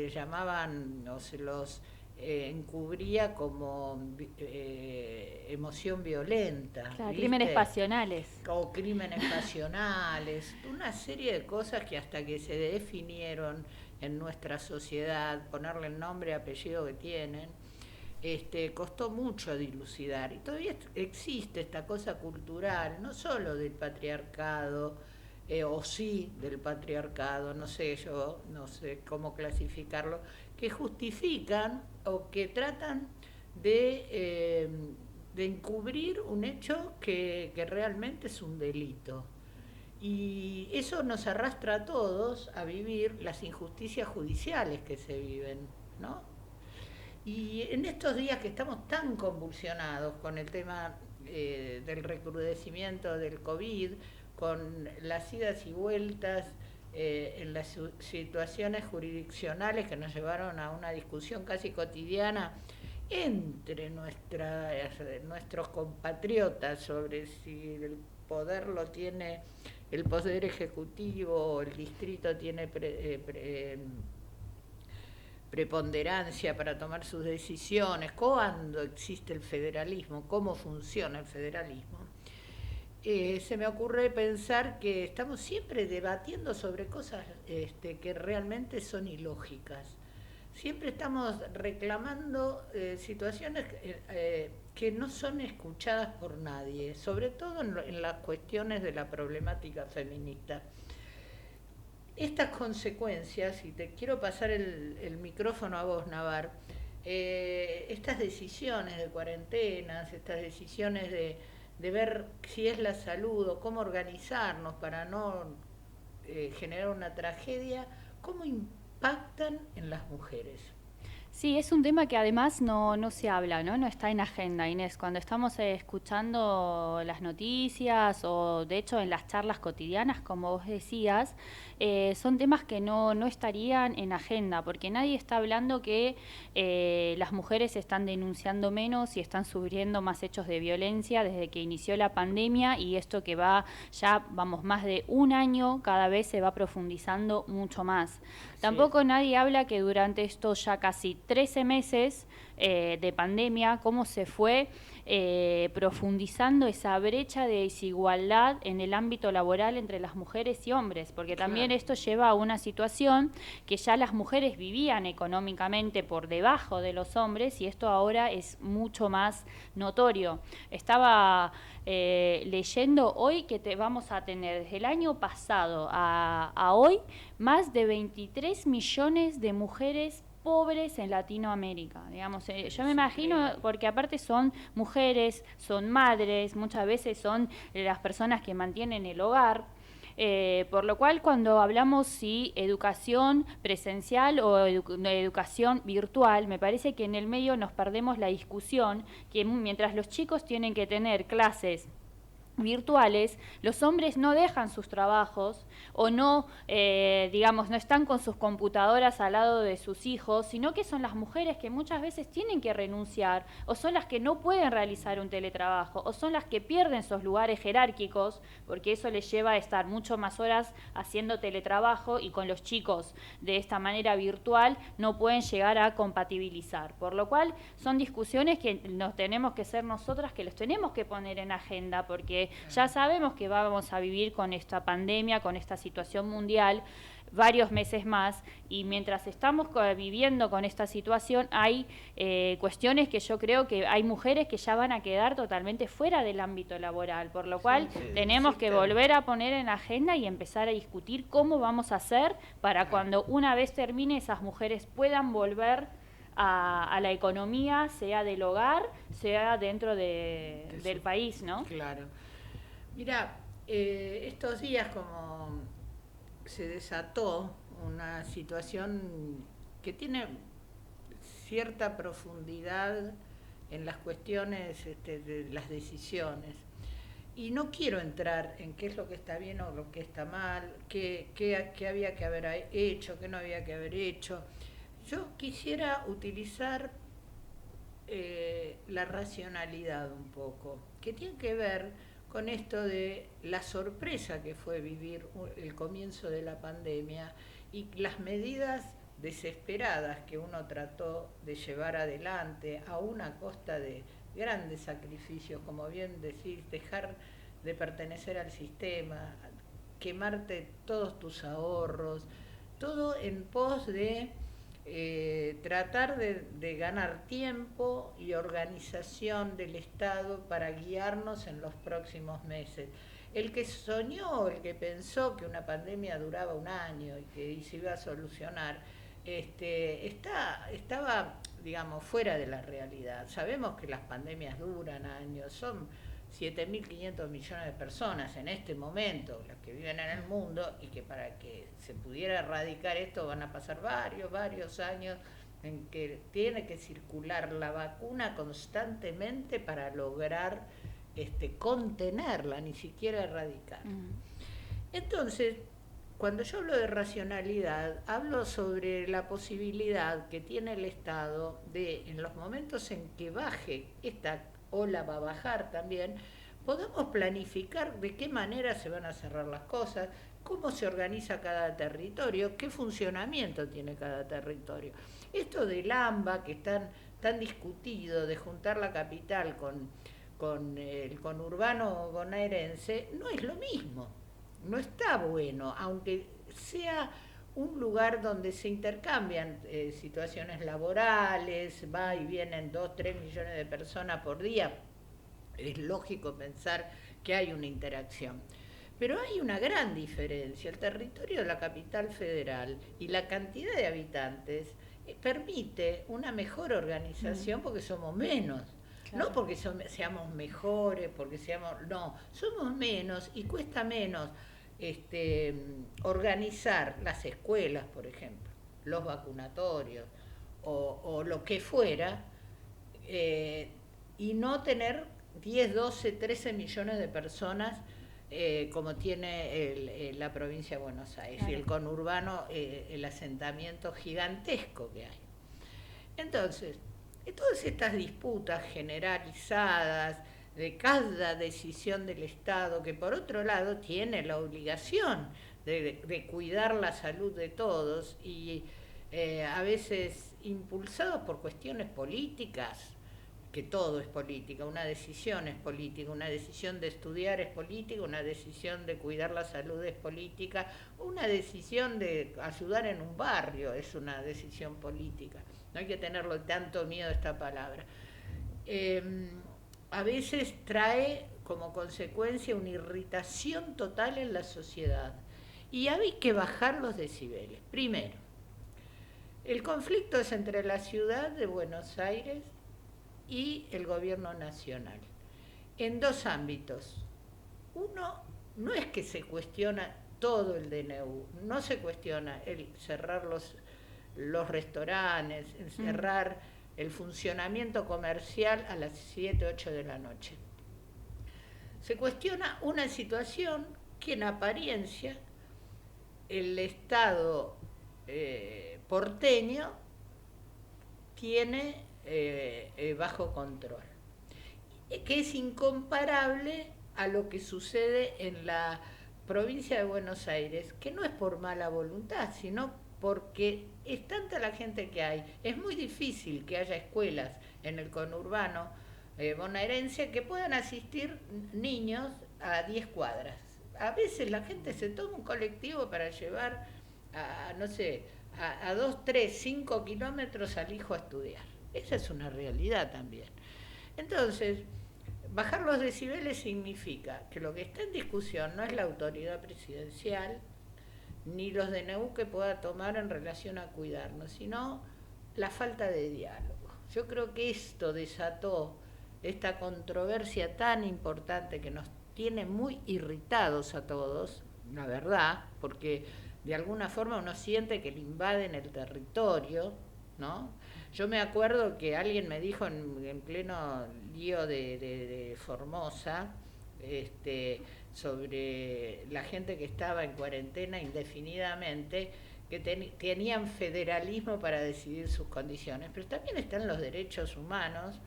llamaban, o se los encubría como emoción violenta. Claro, crímenes pasionales. O crímenes pasionales, una serie de cosas que hasta que se definieron en nuestra sociedad, ponerle el nombre y apellido que tienen, costó mucho dilucidar. Y todavía existe esta cosa cultural, no solo del patriarcado, o sí del patriarcado, no sé cómo clasificarlo, que justifican o que tratan de encubrir un hecho que realmente es un delito. Y eso nos arrastra a todos a vivir las injusticias judiciales que se viven, ¿no? Y en estos días que estamos tan convulsionados con el tema del recrudecimiento del COVID, con las idas y vueltas en las situaciones jurisdiccionales que nos llevaron a una discusión casi cotidiana entre nuestros compatriotas sobre si el poder lo tiene el Poder Ejecutivo o el distrito tiene preponderancia para tomar sus decisiones, cuándo existe el federalismo, cómo funciona el federalismo. Se me ocurre pensar que estamos siempre debatiendo sobre cosas que realmente son ilógicas. Siempre estamos reclamando situaciones que no son escuchadas por nadie, sobre todo en las cuestiones de la problemática feminista. Estas consecuencias, y te quiero pasar el micrófono a vos, Navar, estas decisiones de cuarentenas, estas decisiones de ver si es la salud o cómo organizarnos para no generar una tragedia, ¿cómo impactan en las mujeres? Sí, es un tema que además no se habla, ¿no? No está en agenda, Inés. Cuando estamos escuchando las noticias o de hecho en las charlas cotidianas, como vos decías, son temas que no estarían en agenda, porque nadie está hablando que las mujeres están denunciando menos y están sufriendo más hechos de violencia desde que inició la pandemia, y esto que vamos más de un año, cada vez se va profundizando mucho más. Tampoco nadie habla que durante estos ya casi 13 meses de pandemia, cómo se fue profundizando esa brecha de desigualdad en el ámbito laboral entre las mujeres y hombres, porque también esto lleva a una situación que ya las mujeres vivían económicamente por debajo de los hombres, y esto ahora es mucho más notorio. Estaba leyendo hoy que vamos a tener desde el año pasado a hoy más de 23 millones de mujeres pobres en Latinoamérica, digamos. Yo me imagino, porque aparte son mujeres, son madres, muchas veces son las personas que mantienen el hogar, por lo cual cuando hablamos si educación presencial o educación virtual, me parece que en el medio nos perdemos la discusión que mientras los chicos tienen que tener clases virtuales, los hombres no dejan sus trabajos o no están con sus computadoras al lado de sus hijos, sino que son las mujeres que muchas veces tienen que renunciar, o son las que no pueden realizar un teletrabajo, o son las que pierden esos lugares jerárquicos, porque eso les lleva a estar mucho más horas haciendo teletrabajo, y con los chicos de esta manera virtual no pueden llegar a compatibilizar, por lo cual son discusiones que nos tenemos que ser nosotras, que los tenemos que poner en agenda, porque ya sabemos que vamos a vivir con esta pandemia, con esta situación mundial, varios meses más, y mientras estamos viviendo con esta situación hay cuestiones que yo creo que hay mujeres que ya van a quedar totalmente fuera del ámbito laboral, por lo cual tenemos que volver a poner en agenda y empezar a discutir cómo vamos a hacer para cuando una vez termine esas mujeres puedan volver a la economía, sea del hogar, sea dentro del país, ¿no? Claro. Mira, estos días, como se desató una situación que tiene cierta profundidad en las cuestiones de las decisiones. Y no quiero entrar en qué es lo que está bien o lo que está mal, qué había que haber hecho, qué no había que haber hecho. Yo quisiera utilizar la racionalidad un poco, que tiene que ver con esto de la sorpresa que fue vivir el comienzo de la pandemia y las medidas desesperadas que uno trató de llevar adelante, aún a costa de grandes sacrificios, como bien decís, dejar de pertenecer al sistema, quemarte todos tus ahorros, todo en pos de tratar de ganar tiempo y organización del Estado para guiarnos en los próximos meses. El que soñó, el que pensó que una pandemia duraba un año y que se iba a solucionar, estaba, digamos, fuera de la realidad. Sabemos que las pandemias duran años, son 7.500 millones de personas en este momento las que viven en el mundo, y que para que se pudiera erradicar esto van a pasar varios años en que tiene que circular la vacuna constantemente para lograr contenerla, ni siquiera erradicar. Entonces, cuando yo hablo de racionalidad, hablo sobre la posibilidad que tiene el Estado de, en los momentos en que baje esta ola, va a bajar también, podamos planificar de qué manera se van a cerrar las cosas, cómo se organiza cada territorio, qué funcionamiento tiene cada territorio. Esto del AMBA, que es tan discutido, de juntar la capital con el conurbano bonaerense, no es lo mismo, no está bueno, aunque sea un lugar donde se intercambian situaciones laborales, va y vienen 2-3 millones de personas por día, es lógico pensar que hay una interacción. Pero hay una gran diferencia. El territorio de la capital federal y la cantidad de habitantes permite una mejor organización porque somos menos. Claro. No porque seamos mejores, porque no, somos menos y cuesta menos organizar las escuelas, por ejemplo, los vacunatorios o lo que fuera, y no tener 10, 12, 13 millones de personas como tiene la provincia de Buenos Aires, claro, y el conurbano, el asentamiento gigantesco que hay. Entonces, todas estas disputas generalizadas de cada decisión del Estado, que por otro lado tiene la obligación de cuidar la salud de todos, y a veces impulsados por cuestiones políticas, que todo es política, una decisión es política, una decisión de estudiar es política, una decisión de cuidar la salud es política, una decisión de ayudar en un barrio es una decisión política. No hay que tenerle tanto miedo a esta palabra. A veces trae como consecuencia una irritación total en la sociedad, y hay que bajar los decibeles. Primero, el conflicto es entre la ciudad de Buenos Aires y el gobierno nacional, en dos ámbitos. Uno, no es que se cuestiona todo el DNU, no se cuestiona el cerrar los restaurantes, el cerrar el funcionamiento comercial a las 7, 8 de la noche. Se cuestiona una situación que en apariencia el Estado porteño tiene bajo control, que es incomparable a lo que sucede en la provincia de Buenos Aires, que no es por mala voluntad, sino porque es tanta la gente que hay. Es muy difícil que haya escuelas en el conurbano bonaerense que puedan asistir niños a 10 cuadras. A veces la gente se toma un colectivo para llevar a 2, 3, 5 kilómetros al hijo a estudiar. Esa es una realidad también. Entonces, bajar los decibeles significa que lo que está en discusión no es la autoridad presidencial, ni los DNU que pueda tomar en relación a cuidarnos, sino la falta de diálogo. Yo creo que esto desató esta controversia tan importante que nos tiene muy irritados a todos, la verdad, porque de alguna forma uno siente que le invaden el territorio, ¿no? Yo me acuerdo que alguien me dijo en pleno lío de Formosa, sobre la gente que estaba en cuarentena indefinidamente, que tenían federalismo para decidir sus condiciones, pero también están los derechos humanos,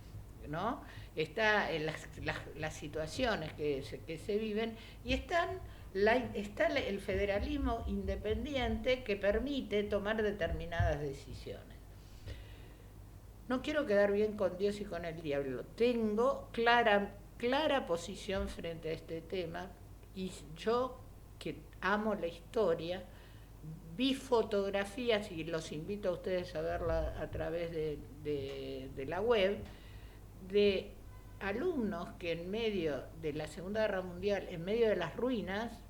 ¿no? Está en las situaciones que se viven, y está el federalismo independiente que permite tomar determinadas decisiones. No quiero quedar bien con Dios y con el diablo. Tengo clara posición frente a este tema, y yo, que amo la historia, vi fotografías, y los invito a ustedes a verla a través de la web, de alumnos que en medio de la Segunda Guerra Mundial, en medio de las ruinas,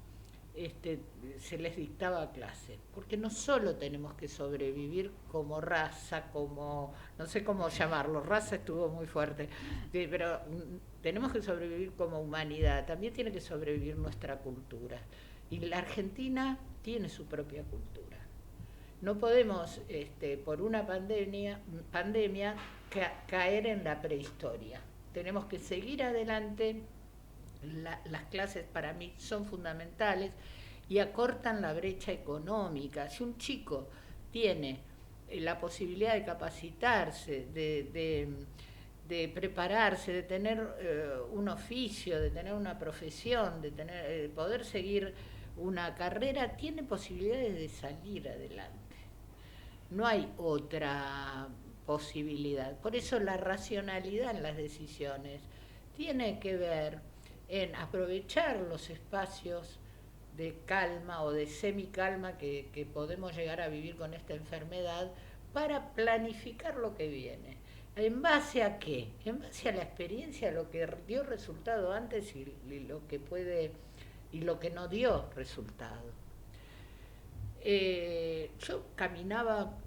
se les dictaba clase, porque no solo tenemos que sobrevivir como raza, como, no sé cómo llamarlo, raza estuvo muy fuerte, pero tenemos que sobrevivir como humanidad, también tiene que sobrevivir nuestra cultura, y la Argentina tiene su propia cultura. No podemos, por una pandemia caer en la prehistoria. Tenemos que seguir adelante. Las clases para mí son fundamentales y acortan la brecha económica. Si un chico tiene la posibilidad de capacitarse, de prepararse, de tener un oficio, de tener una profesión, de poder seguir una carrera, tiene posibilidades de salir adelante. No hay otra posibilidad. Por eso la racionalidad en las decisiones tiene que ver en aprovechar los espacios de calma o de semicalma que podemos llegar a vivir con esta enfermedad, para planificar lo que viene. ¿En base a qué? En base a la experiencia, lo que dio resultado antes y lo que puede y lo que no dio resultado. Yo caminaba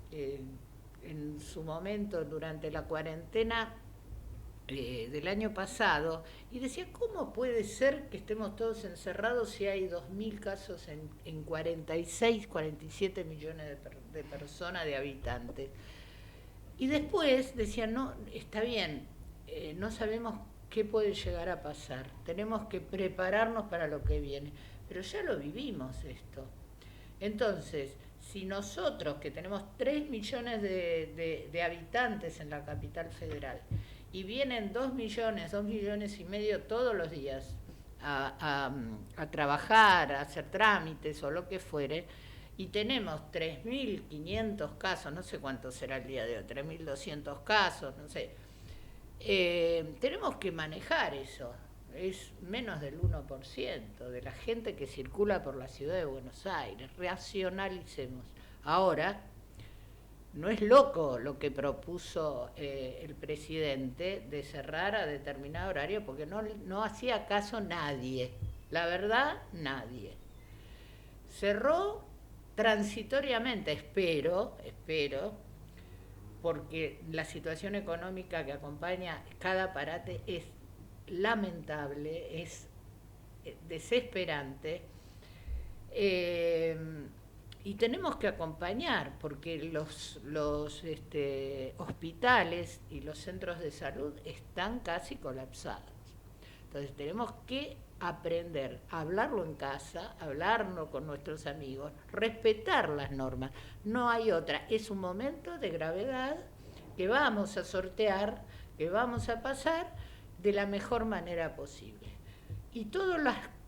en su momento durante la cuarentena del año pasado y decía, ¿cómo puede ser que estemos todos encerrados si hay 2.000 casos en 46, 47 millones de personas, de habitantes? Y después decía, no, está bien, no sabemos qué puede llegar a pasar, tenemos que prepararnos para lo que viene, pero ya lo vivimos esto. Entonces, si nosotros, que tenemos 3 millones de habitantes en la capital federal, y vienen 2 millones y medio todos los días a trabajar, a hacer trámites o lo que fuere, y tenemos 3.500 casos, no sé cuánto será el día de hoy, 3.200 casos, no sé, tenemos que manejar eso. Es menos del 1% de la gente que circula por la ciudad de Buenos Aires. Racionalicemos. Ahora, no es loco lo que propuso el presidente de cerrar a determinado horario, porque no hacía caso nadie. La verdad, nadie. Cerró transitoriamente, espero, porque la situación económica que acompaña cada parate es lamentable, es desesperante, y tenemos que acompañar, porque los hospitales y los centros de salud están casi colapsados. Entonces tenemos que aprender a hablarlo en casa, hablarlo con nuestros amigos, respetar las normas. No hay otra. Es un momento de gravedad que vamos a sortear, que vamos a pasar de la mejor manera posible. Y todas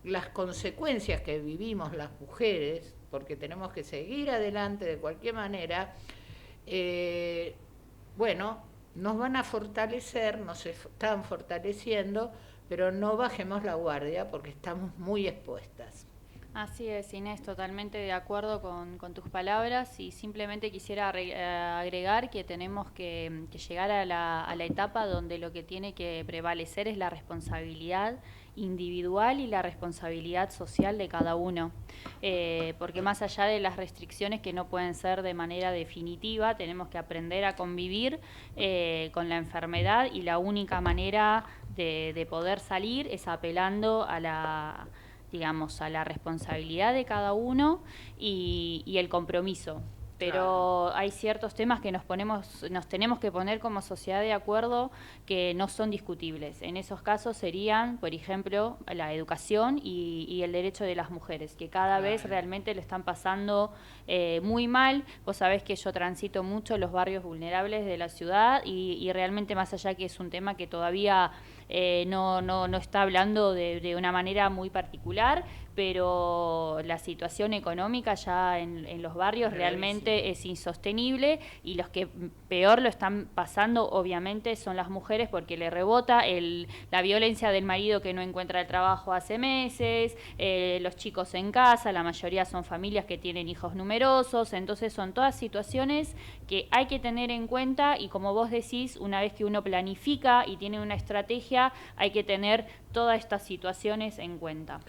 las consecuencias que vivimos las mujeres, porque tenemos que seguir adelante de cualquier manera, bueno, nos van a fortalecer, nos están fortaleciendo, pero no bajemos la guardia porque estamos muy expuestas. Así es, Inés, totalmente de acuerdo con tus palabras, y simplemente quisiera agregar que tenemos que llegar a la etapa donde lo que tiene que prevalecer es la responsabilidad individual y la responsabilidad social de cada uno, porque más allá de las restricciones que no pueden ser de manera definitiva, tenemos que aprender a convivir con la enfermedad, y la única manera de poder salir es apelando a digamos, a la responsabilidad de cada uno y el compromiso. Pero hay ciertos temas que nos tenemos que poner como sociedad de acuerdo que no son discutibles. En esos casos serían, por ejemplo, la educación y el derecho de las mujeres, que cada vez realmente le están pasando muy mal. Vos sabés que yo transito mucho los barrios vulnerables de la ciudad y realmente, más allá que es un tema que todavía no está hablando de una manera muy particular, pero la situación económica ya en los barrios realmente es insostenible, y los que peor lo están pasando obviamente son las mujeres, porque le rebota la violencia del marido que no encuentra el trabajo hace meses, los chicos en casa, la mayoría son familias que tienen hijos numerosos, entonces son todas situaciones que hay que tener en cuenta, y como vos decís, una vez que uno planifica y tiene una estrategia, hay que tener todas estas situaciones en cuenta.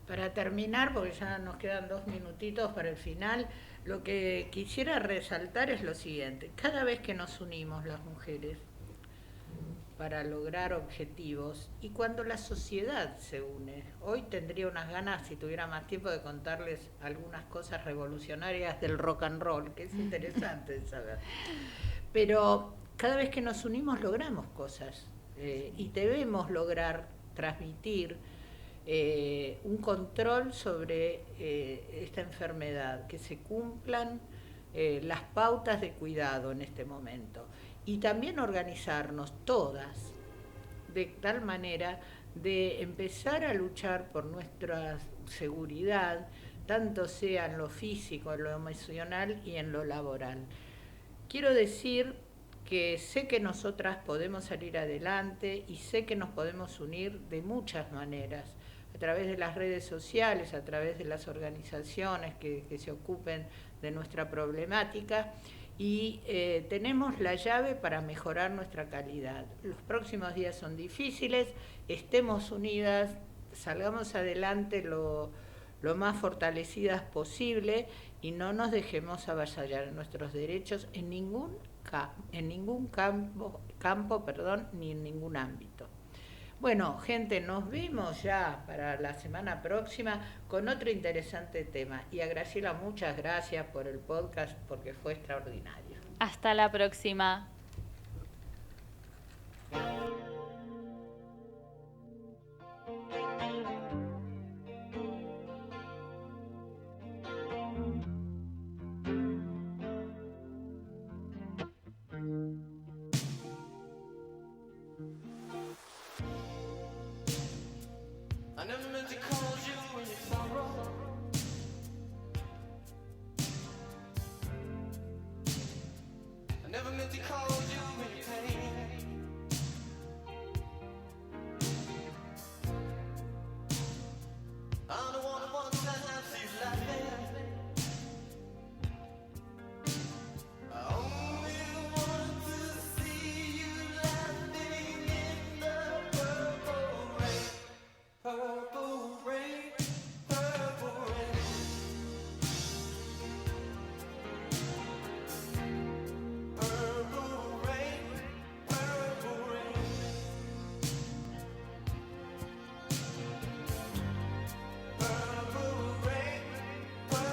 Para terminar, porque ya nos quedan 2 minutitos para el final, lo que quisiera resaltar es lo siguiente: cada vez que nos unimos las mujeres para lograr objetivos, y cuando la sociedad se une, hoy tendría unas ganas, si tuviera más tiempo, de contarles algunas cosas revolucionarias del rock and roll, que es interesante de saber, pero cada vez que nos unimos logramos cosas, y debemos lograr transmitir un control sobre esta enfermedad, que se cumplan las pautas de cuidado en este momento, y también organizarnos todas de tal manera de empezar a luchar por nuestra seguridad, tanto sea en lo físico, en lo emocional y en lo laboral. Quiero decir que sé que nosotras podemos salir adelante, y sé que nos podemos unir de muchas maneras, a través de las redes sociales, a través de las organizaciones que se ocupen de nuestra problemática, y tenemos la llave para mejorar nuestra calidad. Los próximos días son difíciles, estemos unidas, salgamos adelante lo más fortalecidas posible, y no nos dejemos avasallar en nuestros derechos en ningún campo, ni en ningún ámbito. Bueno, gente, nos vemos ya para la semana próxima con otro interesante tema. Y a Graciela, muchas gracias por el podcast, porque fue extraordinario. Hasta la próxima. Never meant to call you